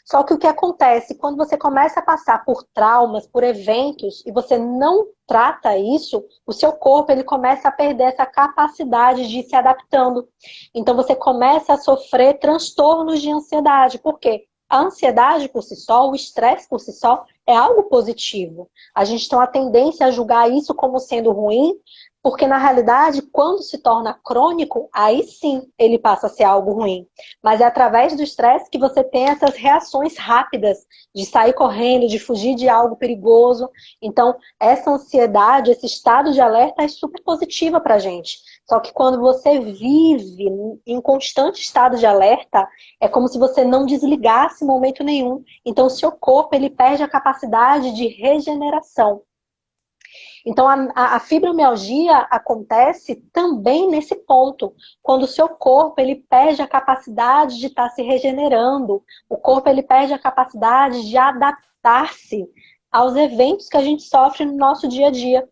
Só que o que acontece quando você começa a passar por traumas, por eventos, e você não trata isso, o seu corpo ele começa a perder essa capacidade de ir se adaptando. Então você começa a sofrer transtornos de ansiedade. Por quê? A ansiedade por si só, o estresse por si só, é algo positivo. A gente tem uma tendência a julgar isso como sendo ruim, porque na realidade, quando se torna crônico, aí sim ele passa a ser algo ruim. Mas é através do estresse que você tem essas reações rápidas de sair correndo, de fugir de algo perigoso. Então, essa ansiedade, esse estado de alerta é super positiva para a gente. Só que quando você vive em constante estado de alerta, é como se você não desligasse em momento nenhum. Então, o seu corpo ele perde a capacidade de regeneração. Então, a fibromialgia acontece também nesse ponto, quando o seu corpo ele perde a capacidade de estar se regenerando, o corpo ele perde a capacidade de adaptar-se aos eventos que a gente sofre no nosso dia a dia.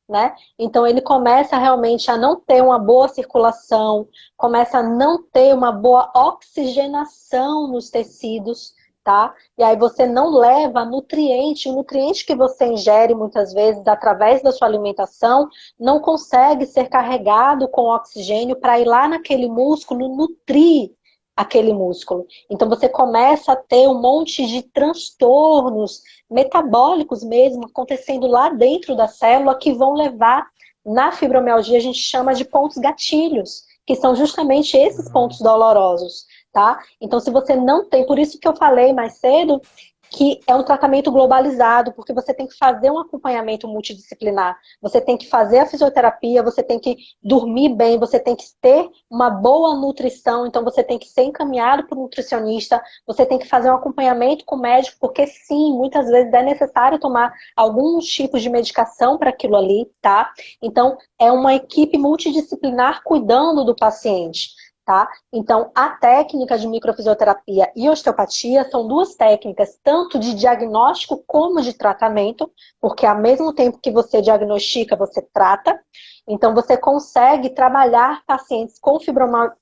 Né? Então ele começa realmente a não ter uma boa circulação, começa a não ter uma boa oxigenação nos tecidos, tá? E aí você não leva nutriente, o nutriente que você ingere muitas vezes através da sua alimentação não consegue ser carregado com oxigênio para ir lá naquele músculo nutrir aquele músculo. Então você começa a ter um monte de transtornos metabólicos mesmo acontecendo lá dentro da célula que vão levar, na fibromialgia a gente chama de pontos gatilhos, que são justamente esses pontos dolorosos, tá? Então se você não tem, por isso que eu falei mais cedo, que é um tratamento globalizado, porque você tem que fazer um acompanhamento multidisciplinar, você tem que fazer a fisioterapia, você tem que dormir bem, você tem que ter uma boa nutrição, então você tem que ser encaminhado para o nutricionista, você tem que fazer um acompanhamento com o médico, porque sim, muitas vezes é necessário tomar alguns tipos de medicação para aquilo ali, tá? Então, é uma equipe multidisciplinar cuidando do paciente. Tá? Então, a técnica de microfisioterapia e osteopatia são duas técnicas, tanto de diagnóstico como de tratamento, porque ao mesmo tempo que você diagnostica, você trata. Então, você consegue trabalhar pacientes com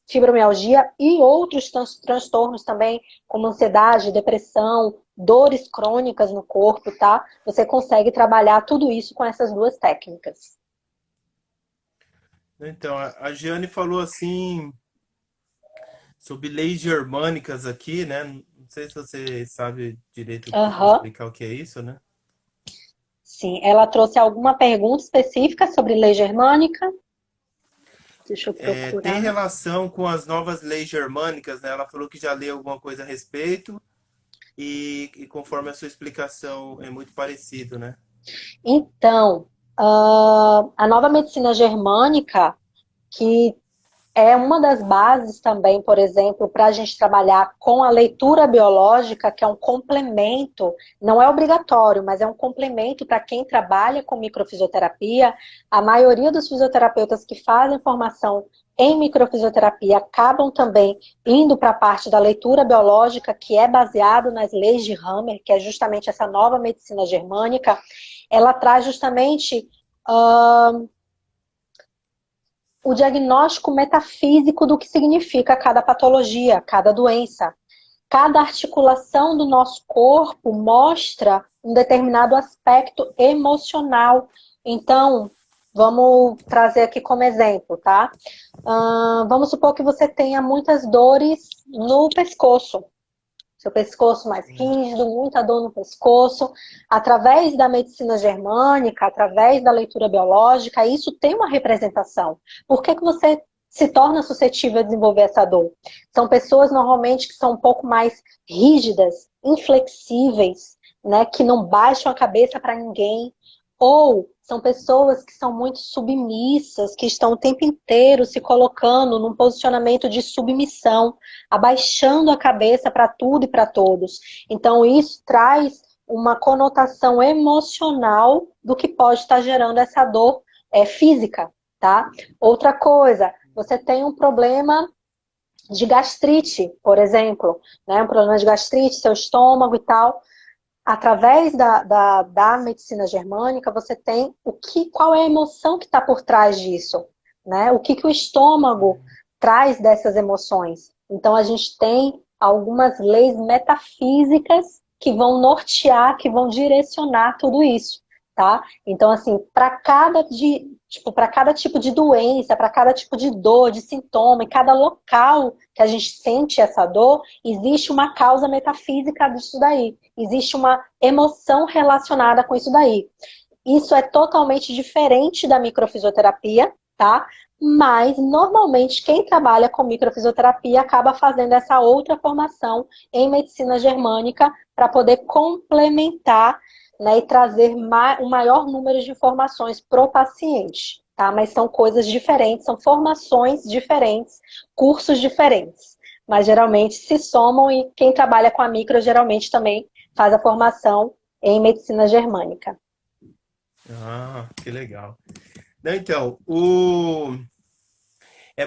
fibromialgia e outros transtornos também, como ansiedade, depressão, dores crônicas no corpo, tá? Você consegue trabalhar tudo isso com essas duas técnicas. Então, a Giane falou assim sobre leis germânicas aqui, né? Não sei se você sabe direito Aham. explicar o que é isso, né? Sim, ela trouxe alguma pergunta específica sobre lei germânica? Deixa eu Tem procurar. relação com as novas leis germânicas, né? Ela falou que já leu alguma coisa a respeito e conforme a sua explicação é muito parecido, né? Então, a nova medicina germânica, que é uma das bases também, por exemplo, para a gente trabalhar com a leitura biológica, que é um complemento, não é obrigatório, mas é um complemento para quem trabalha com microfisioterapia. A maioria dos fisioterapeutas que fazem formação em microfisioterapia acabam também indo para a parte da leitura biológica, que é baseado nas leis de Hammer, que é justamente essa nova medicina germânica. Ela traz justamente o diagnóstico metafísico do que significa cada patologia, cada doença. Cada articulação do nosso corpo mostra um determinado aspecto emocional. Então, vamos trazer aqui como exemplo, tá? Vamos supor que você tenha muitas dores no pescoço. Seu pescoço mais rígido, muita dor no pescoço. Através da medicina germânica, através da leitura biológica, isso tem uma representação. Por que você se torna suscetível a desenvolver essa dor? São pessoas normalmente que são um pouco mais rígidas, inflexíveis, né, que não baixam a cabeça para ninguém, ou são pessoas que são muito submissas, que estão o tempo inteiro se colocando num posicionamento de submissão, abaixando a cabeça para tudo e para todos. Então, isso traz uma conotação emocional do que pode estar gerando essa dor física, tá? Outra coisa, você tem um problema de gastrite, por exemplo, né? Um problema de gastrite, seu estômago e tal. Através da medicina germânica, você tem qual é a emoção que está por trás disso, né? O que o estômago traz dessas emoções. Então, a gente tem algumas leis metafísicas que vão nortear, que vão direcionar tudo isso, tá? Então, assim, para cada tipo de doença, para cada tipo de dor, de sintoma, em cada local que a gente sente essa dor, existe uma causa metafísica disso daí. Existe uma emoção relacionada com isso daí. Isso é totalmente diferente da microfisioterapia, tá? Mas, normalmente, quem trabalha com microfisioterapia acaba fazendo essa outra formação em medicina germânica para poder complementar, né, e trazer um maior número de informações para o paciente, tá? Mas são coisas diferentes, são formações diferentes, cursos diferentes. Mas, geralmente, se somam e quem trabalha com a micro, geralmente, também faz a formação em medicina germânica. Ah, que legal. Não, então, é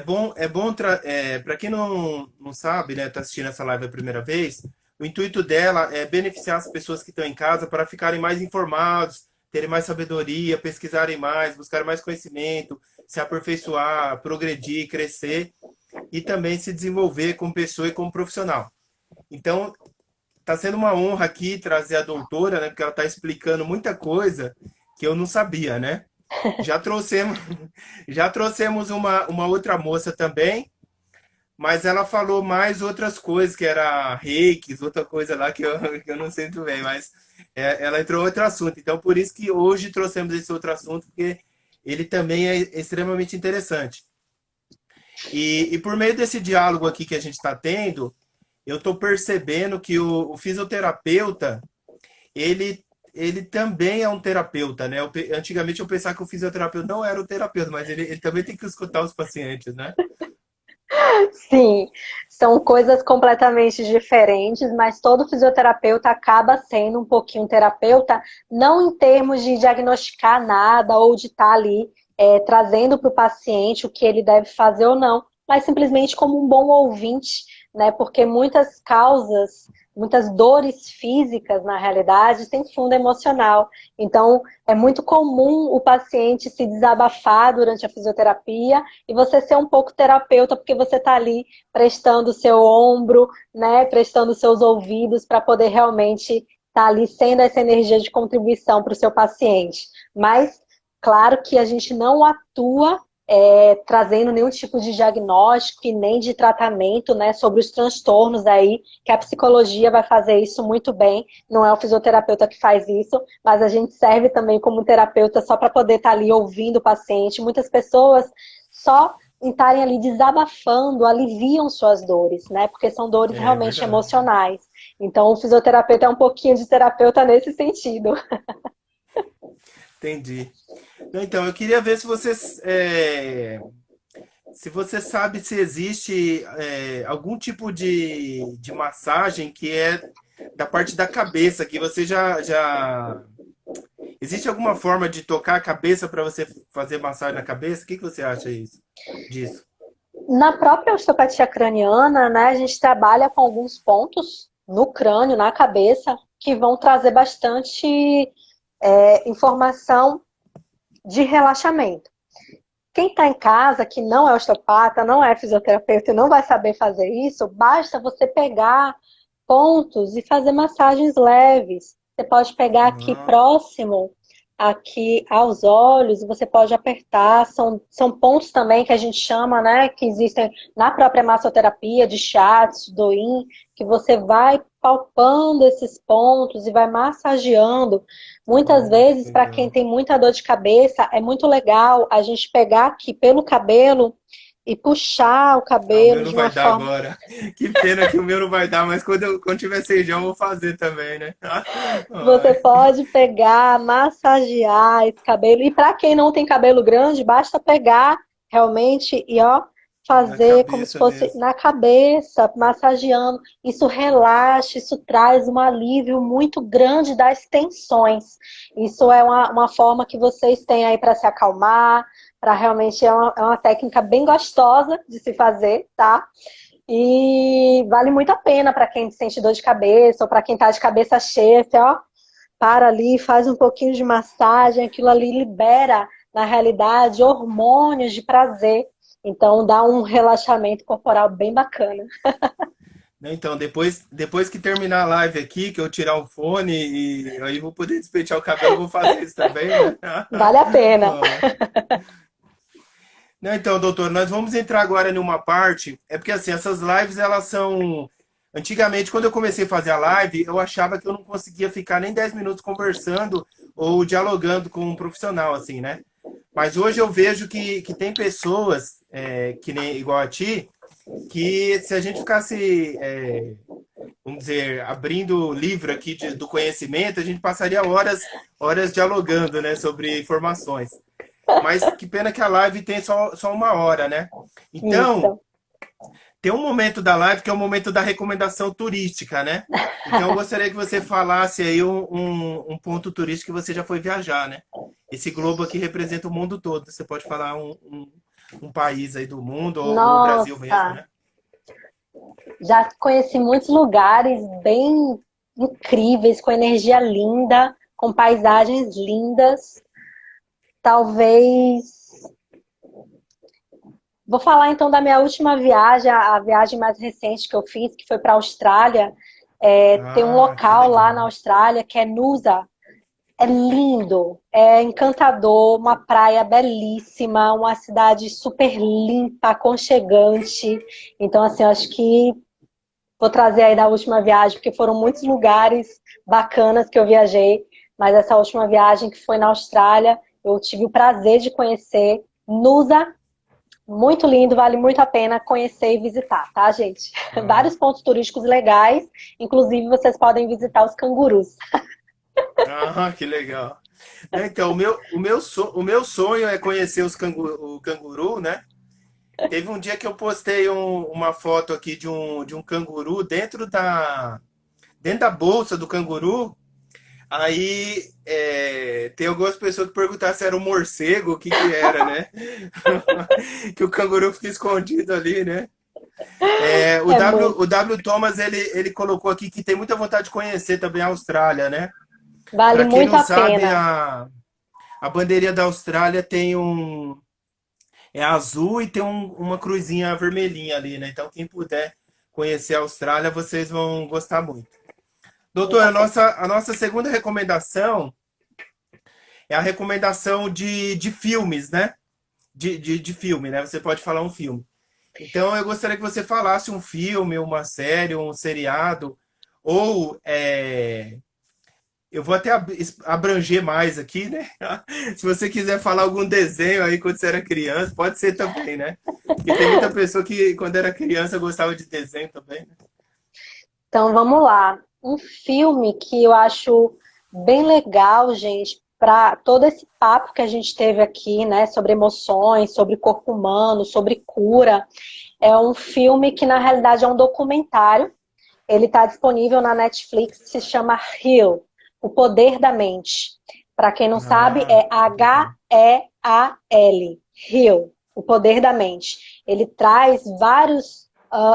bom para quem não sabe, né, tá assistindo essa live a primeira vez, o intuito dela é beneficiar as pessoas que estão em casa para ficarem mais informados, terem mais sabedoria, pesquisarem mais, buscarem mais conhecimento, se aperfeiçoar, progredir, crescer e também se desenvolver como pessoa e como profissional. Então, tá sendo uma honra aqui trazer a doutora, né? Porque ela está explicando muita coisa que eu não sabia, né? Já trouxemos, já trouxemos uma outra moça também, mas ela falou mais outras coisas, que era reikis, outra coisa lá que eu não sei muito bem, mas ela entrou em outro assunto. Então, por isso que hoje trouxemos esse outro assunto, porque ele também é extremamente interessante. E por meio desse diálogo aqui que a gente está tendo, eu estou percebendo que o fisioterapeuta, ele, ele também é um terapeuta, né? Antigamente eu pensava que o fisioterapeuta não era o terapeuta, mas ele também tem que escutar os pacientes, né? Sim, são coisas completamente diferentes, mas todo fisioterapeuta acaba sendo um pouquinho terapeuta, não em termos de diagnosticar nada ou de estar ali trazendo para o paciente o que ele deve fazer ou não, mas simplesmente como um bom ouvinte, né? Porque muitas causas, muitas dores físicas, na realidade, têm fundo emocional. Então, é muito comum o paciente se desabafar durante a fisioterapia e você ser um pouco terapeuta, porque você está ali prestando o seu ombro, né, prestando os seus ouvidos para poder realmente estar ali sendo essa energia de contribuição para o seu paciente. Mas, claro que a gente não atua trazendo nenhum tipo de diagnóstico e nem de tratamento, né, sobre os transtornos aí, que a psicologia vai fazer isso muito bem, não é o fisioterapeuta que faz isso, mas a gente serve também como terapeuta só para poder estar ali ouvindo o paciente. Muitas pessoas só em estarem ali desabafando, aliviam suas dores, né? Porque são dores É realmente verdade. emocionais. Então, o fisioterapeuta é um pouquinho de terapeuta nesse sentido. Entendi. Então, eu queria ver se você sabe se existe algum tipo de massagem que é da parte da cabeça, que você já... Existe alguma forma de tocar a cabeça para você fazer massagem na cabeça? O que que você acha disso? Na própria osteopatia craniana, né, a gente trabalha com alguns pontos no crânio, na cabeça, que vão trazer bastante informação de relaxamento. Quem está em casa, que não é osteopata, não é fisioterapeuta e não vai saber fazer isso, basta você pegar pontos e fazer massagens leves. Você pode pegar aqui Ah, próximo, aqui aos olhos, e você pode apertar. São pontos também que a gente chama, né, que existem na própria massoterapia, de shiatsu, do yin, que você vai palpando esses pontos e vai massageando. Muitas que vezes, para quem legal. tem muita dor de cabeça, é muito legal a gente pegar aqui pelo cabelo e puxar o Ah, o meu cabelo não de uma vai dar forma. agora. Que pena que o meu não vai dar, mas quando tiver feijão eu vou fazer também, né? Você Ai, pode pegar, massagear esse cabelo. E para quem não tem cabelo grande, basta pegar realmente e ó, na fazer como se cabeça fosse mesmo. na cabeça, massageando. Isso relaxa, isso traz um alívio muito grande das tensões. Isso é uma forma que vocês têm aí para se acalmar, para realmente é uma técnica bem gostosa de se fazer, tá? E vale muito a pena para quem sente dor de cabeça ou para quem está de cabeça cheia, você, ó, para ali, faz um pouquinho de massagem, aquilo ali libera, na realidade, hormônios de prazer. Então dá um relaxamento corporal bem bacana. Né, então, depois que terminar a live aqui, que eu tirar o fone e aí vou poder despentear o cabelo, eu vou fazer isso também, né? Vale a pena. Ó. Não, então, doutor, nós vamos entrar agora em uma parte. É porque assim, essas lives elas são. Antigamente, quando eu comecei a fazer a live, eu achava que eu não conseguia ficar nem 10 minutos conversando ou dialogando com um profissional, assim, né? Mas hoje eu vejo que tem pessoas, que nem igual a ti, que se a gente ficasse, vamos dizer, abrindo o livro aqui do conhecimento, a gente passaria horas dialogando, né, sobre informações. Mas que pena que a live tem só uma hora, né? Então, Isso. tem um momento da live que é o momento da recomendação turística, né? Então, eu gostaria que você falasse aí um ponto turístico que você já foi viajar, né? Esse globo aqui representa o mundo todo. Você pode falar um país aí do mundo, ou o Brasil mesmo, Nossa, né? já conheci muitos lugares bem incríveis, com energia linda, com paisagens lindas. Talvez. Vou falar então da minha última viagem, a viagem mais recente que eu fiz, que foi para a Austrália. Tem um Ah, que local lá na legal. Austrália que é Nusa. É lindo, é encantador, uma praia belíssima, uma cidade super limpa, aconchegante. Então, assim, eu acho que vou trazer aí da última viagem, porque foram muitos lugares bacanas que eu viajei, mas essa última viagem que foi na Austrália, eu tive o prazer de conhecer Nusa, muito lindo, vale muito a pena conhecer e visitar, tá, gente? Ah, Vários pontos turísticos legais, inclusive vocês podem visitar os cangurus. que legal. Né, então, o meu sonho é conhecer o canguru, né? Teve um dia que eu postei uma foto aqui de um canguru dentro da bolsa do canguru. Aí tem algumas pessoas que perguntaram se era um morcego, o que que era, né? Que o canguru fica escondido ali, né? É muito, O W Thomas, ele colocou aqui que tem muita vontade de conhecer também a Austrália, né? vale Para quem muito não a sabe, pena. a bandeirinha da Austrália tem é azul e tem uma cruzinha vermelhinha ali, né? Então, quem puder conhecer a Austrália, vocês vão gostar muito. Doutor, Muito a pena. a nossa segunda recomendação é a recomendação de filmes, né? De filme, né? Você pode falar um filme. Então, eu gostaria que você falasse um filme, uma série, um seriado, ou eu vou até abranger mais aqui, né? Se você quiser falar algum desenho aí quando você era criança, pode ser também, né? Porque tem muita pessoa que quando era criança gostava de desenho também, né? Então vamos lá. Um filme que eu acho bem legal, gente, para todo esse papo que a gente teve aqui, né, sobre emoções, sobre corpo humano, sobre cura, é um filme que na realidade é um documentário. Ele está disponível na Netflix, se chama Heal, O Poder da Mente. Para quem não sabe, Ah, é legal. Heal, Heal, O Poder da Mente. Ele traz vários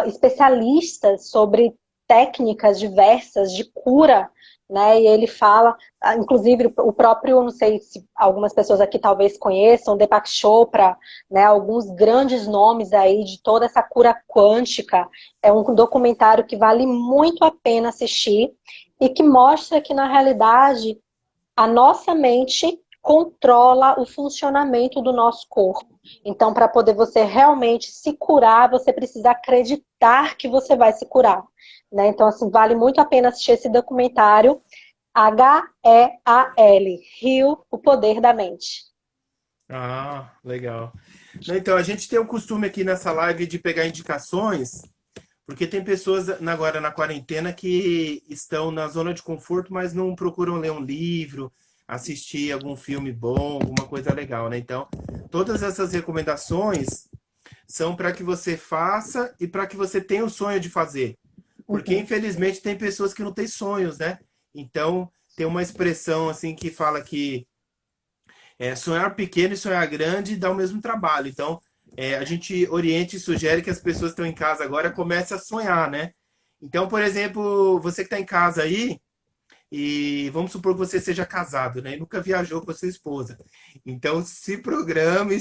especialistas sobre técnicas diversas de cura, né? E ele fala, inclusive o próprio, não sei se algumas pessoas aqui talvez conheçam, Deepak Chopra, né? Alguns grandes nomes aí de toda essa cura quântica. É um documentário que vale muito a pena assistir e que mostra que, na realidade, a nossa mente controla o funcionamento do nosso corpo. Então, para poder você realmente se curar, você precisa acreditar que você vai se curar. Né? Então, assim, vale muito a pena assistir esse documentário Heal, Heal, O Poder da Mente. Ah, legal. Não, então, a gente tem o costume aqui nessa live de pegar indicações, porque tem pessoas agora na quarentena que estão na zona de conforto, mas não procuram ler um livro, assistir algum filme bom, alguma coisa legal, né? Então, todas essas recomendações são para que você faça e para que você tenha o sonho de fazer. Porque, Uhum. infelizmente, tem pessoas que não têm sonhos, né? Então, tem uma expressão assim que fala que sonhar pequeno e sonhar grande dá o mesmo trabalho. Então, a gente orienta e sugere que as pessoas que estão em casa agora comecem a sonhar, né? Então, por exemplo, você que está em casa aí, e vamos supor que você seja casado, né? E nunca viajou com a sua esposa. Então, se programe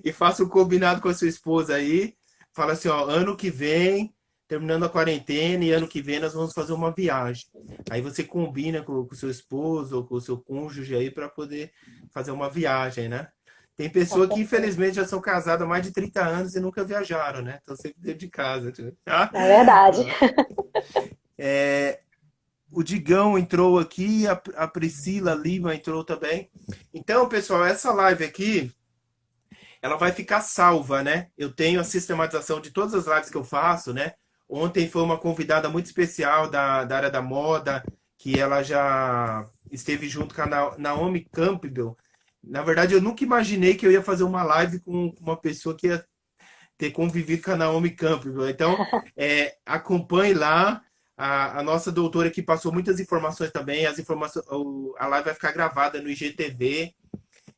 e faça um combinado com a sua esposa aí. Fala assim, ó, ano que vem, terminando a quarentena, e ano que vem nós vamos fazer uma viagem. Aí você combina com o seu esposo ou com o seu cônjuge aí para poder fazer uma viagem, né? Tem Com pessoas que, certeza. infelizmente, já são casadas há mais de 30 anos e nunca viajaram, né? Estão sempre dentro de casa. Tá? É verdade. O Digão entrou aqui, a Priscila Lima entrou também. Então, pessoal, essa live aqui, ela vai ficar salva, né? Eu tenho a sistematização de todas as lives que eu faço, né? Ontem foi uma convidada muito especial da área da moda, que ela já esteve junto com a Naomi Campbell. Na verdade, eu nunca imaginei que eu ia fazer uma live com uma pessoa que ia ter convivido com a Naomi Campbell. Então, acompanhe lá. A nossa doutora que passou muitas informações também. As informações, a live vai ficar gravada no IGTV.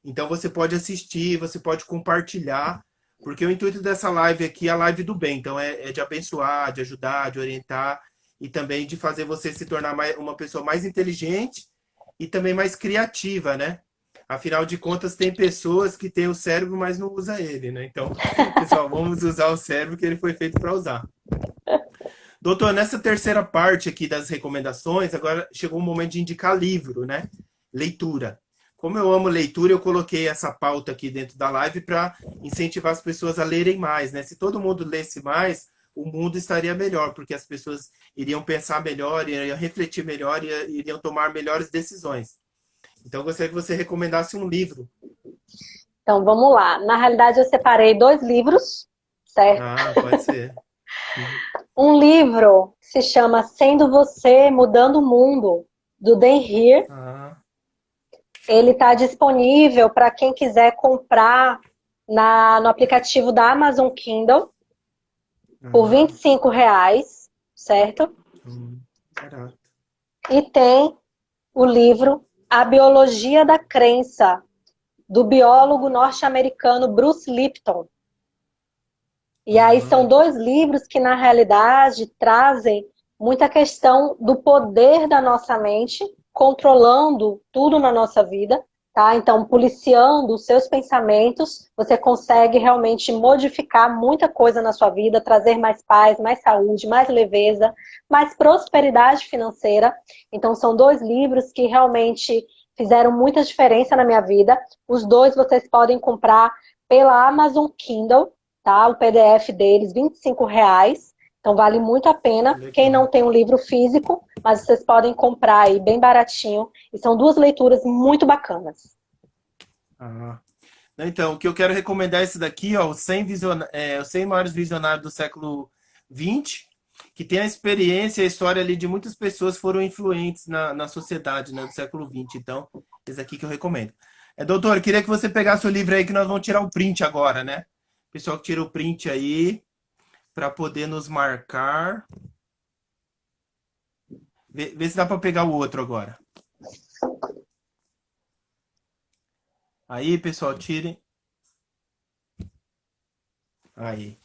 Então, você pode assistir, você pode compartilhar. Porque o intuito dessa live aqui é a live do bem. Então, é de abençoar, de ajudar, de orientar. E também de fazer você se tornar uma pessoa mais inteligente e também mais criativa, né? Afinal de contas, tem pessoas que têm o cérebro, mas não usa ele, né? Então, pessoal, vamos usar o cérebro que ele foi feito para usar. Doutor, nessa terceira parte aqui das recomendações, agora chegou o momento de indicar livro, né? Leitura. Como eu amo leitura, eu coloquei essa pauta aqui dentro da live para incentivar as pessoas a lerem mais, né? Se todo mundo lesse mais, o mundo estaria melhor, porque as pessoas iriam pensar melhor, iriam refletir melhor e iriam tomar melhores decisões. Então, eu gostaria que você recomendasse um livro. Então, vamos lá. Na realidade, eu separei dois livros, certo? Ah, pode ser. Um livro se chama Sendo Você, Mudando o Mundo, do Dan Heer. Ah, Ele está disponível para quem quiser comprar no aplicativo da Amazon Kindle por ah, R$ 25, certo? caraca. E tem o livro A Biologia da Crença, do biólogo norte-americano Bruce Lipton. E aí são Ah, dois livros que, na realidade, trazem muita questão do poder da nossa mente, controlando tudo na nossa vida, tá? Então, policiando os seus pensamentos, você consegue realmente modificar muita coisa na sua vida, trazer mais paz, mais saúde, mais leveza, mais prosperidade financeira. Então, são dois livros que realmente fizeram muita diferença na minha vida. Os dois vocês podem comprar pela Amazon Kindle, tá? O PDF deles, R$ 25. Então vale muito a pena. Quem não legal. tem um livro físico, mas vocês podem comprar aí bem baratinho. E são duas leituras muito bacanas. Ah. Então, o que eu quero recomendar é esse daqui, ó, os 100 maiores visionários do século XX, que tem a experiência e a história ali de muitas pessoas que foram influentes na sociedade, né, do século XX. Então, esse aqui que eu recomendo. Doutor, eu queria que você pegasse o livro aí que nós vamos tirar o print agora, né? Pessoal que tira o print aí para poder nos marcar. Vê se dá para pegar o outro agora. Aí, pessoal, tirem. Aí.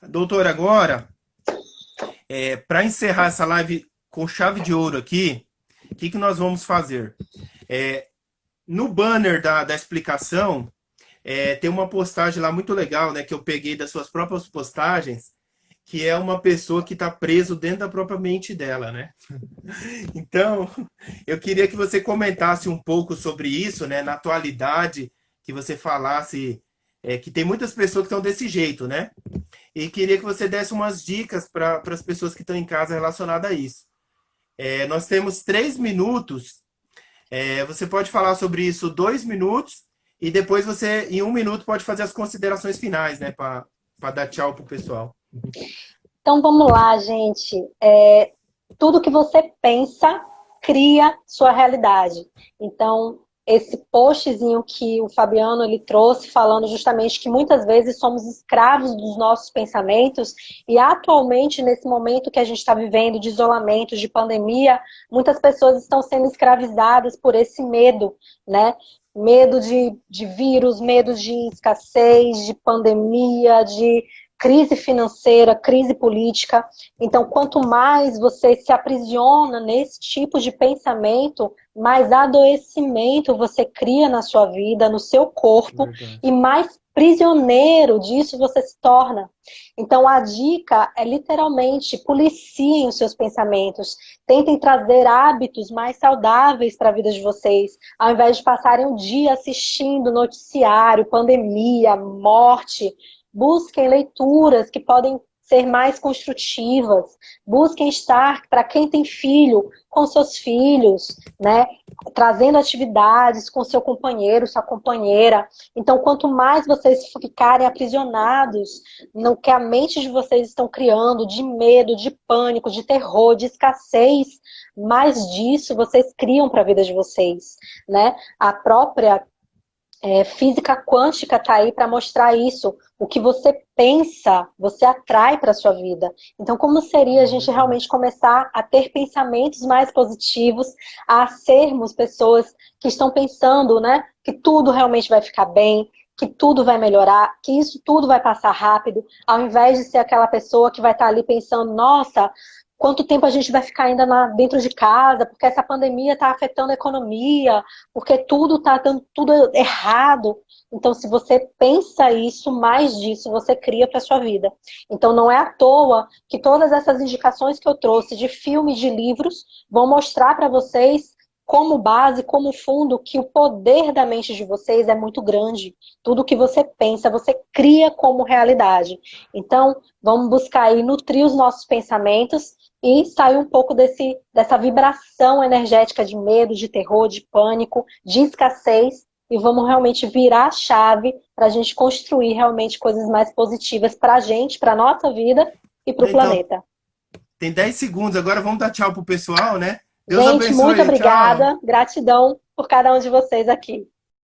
Doutor, agora, para encerrar essa live com chave de ouro aqui, o que nós vamos fazer? No banner da explicação, tem uma postagem lá muito legal, né, que eu peguei das suas próprias postagens, que é uma pessoa que está preso dentro da própria mente dela, né? Então, eu queria que você comentasse um pouco sobre isso, né, na atualidade, que você falasse que tem muitas pessoas que estão desse jeito, né? E queria que você desse umas dicas para as pessoas que estão em casa relacionadas a isso. Nós temos 3 minutos. Você pode falar sobre isso 2 minutos e depois você, em 1 minuto, pode fazer as considerações finais, né? Para dar tchau pro pessoal. Então vamos lá, gente. Tudo que você pensa cria sua realidade. Então, esse postzinho que o Fabiano ele trouxe, falando justamente que muitas vezes somos escravos dos nossos pensamentos, e atualmente, nesse momento que a gente está vivendo de isolamento, de pandemia, muitas pessoas estão sendo escravizadas por esse medo, né? Medo de vírus, medo de escassez, de pandemia, de crise financeira, crise política. Então, quanto mais você se aprisiona nesse tipo de pensamento, mais adoecimento você cria na sua vida, no seu corpo, Verdade. e mais prisioneiro disso você se torna. Então, a dica é literalmente policiem os seus pensamentos, tentem trazer hábitos mais saudáveis para a vida de vocês, ao invés de passarem o dia assistindo noticiário, pandemia, morte. Busquem leituras que podem ser mais construtivas. Busquem estar, para quem tem filho, com seus filhos, né? Trazendo atividades com seu companheiro, sua companheira. Então, quanto mais vocês ficarem aprisionados no que a mente de vocês estão criando, de medo, de pânico, de terror, de escassez, mais disso vocês criam para a vida de vocês, né? A própria física quântica está aí para mostrar isso. O que você pensa, você atrai para a sua vida. Então, como seria a gente realmente Verdade. começar a ter pensamentos mais positivos, a sermos pessoas que estão pensando, né, que tudo realmente vai ficar bem, que tudo vai melhorar, que isso tudo vai passar rápido, ao invés de ser aquela pessoa que vai estar ali pensando, nossa, quanto tempo a gente vai ficar ainda dentro de casa, porque essa pandemia está afetando a economia, porque tudo está dando tudo errado. Então, se você pensa isso, mais disso você cria para sua vida. Então, não é à toa que todas essas indicações que eu trouxe de filmes, de livros, vão mostrar para vocês como base, como fundo, que o poder da mente de vocês é muito grande. Tudo que você pensa, você cria como realidade. Então, vamos buscar aí nutrir os nossos pensamentos e sair um pouco dessa vibração energética de medo, de terror, de pânico, de escassez, e vamos realmente virar a chave para a gente construir realmente coisas mais positivas para a gente, para a nossa vida e para o Então, planeta. tem 10 segundos, agora vamos dar tchau pro pessoal, né? Deus Gente, muito abençoe, tchau. obrigada. Gratidão por cada um de vocês aqui.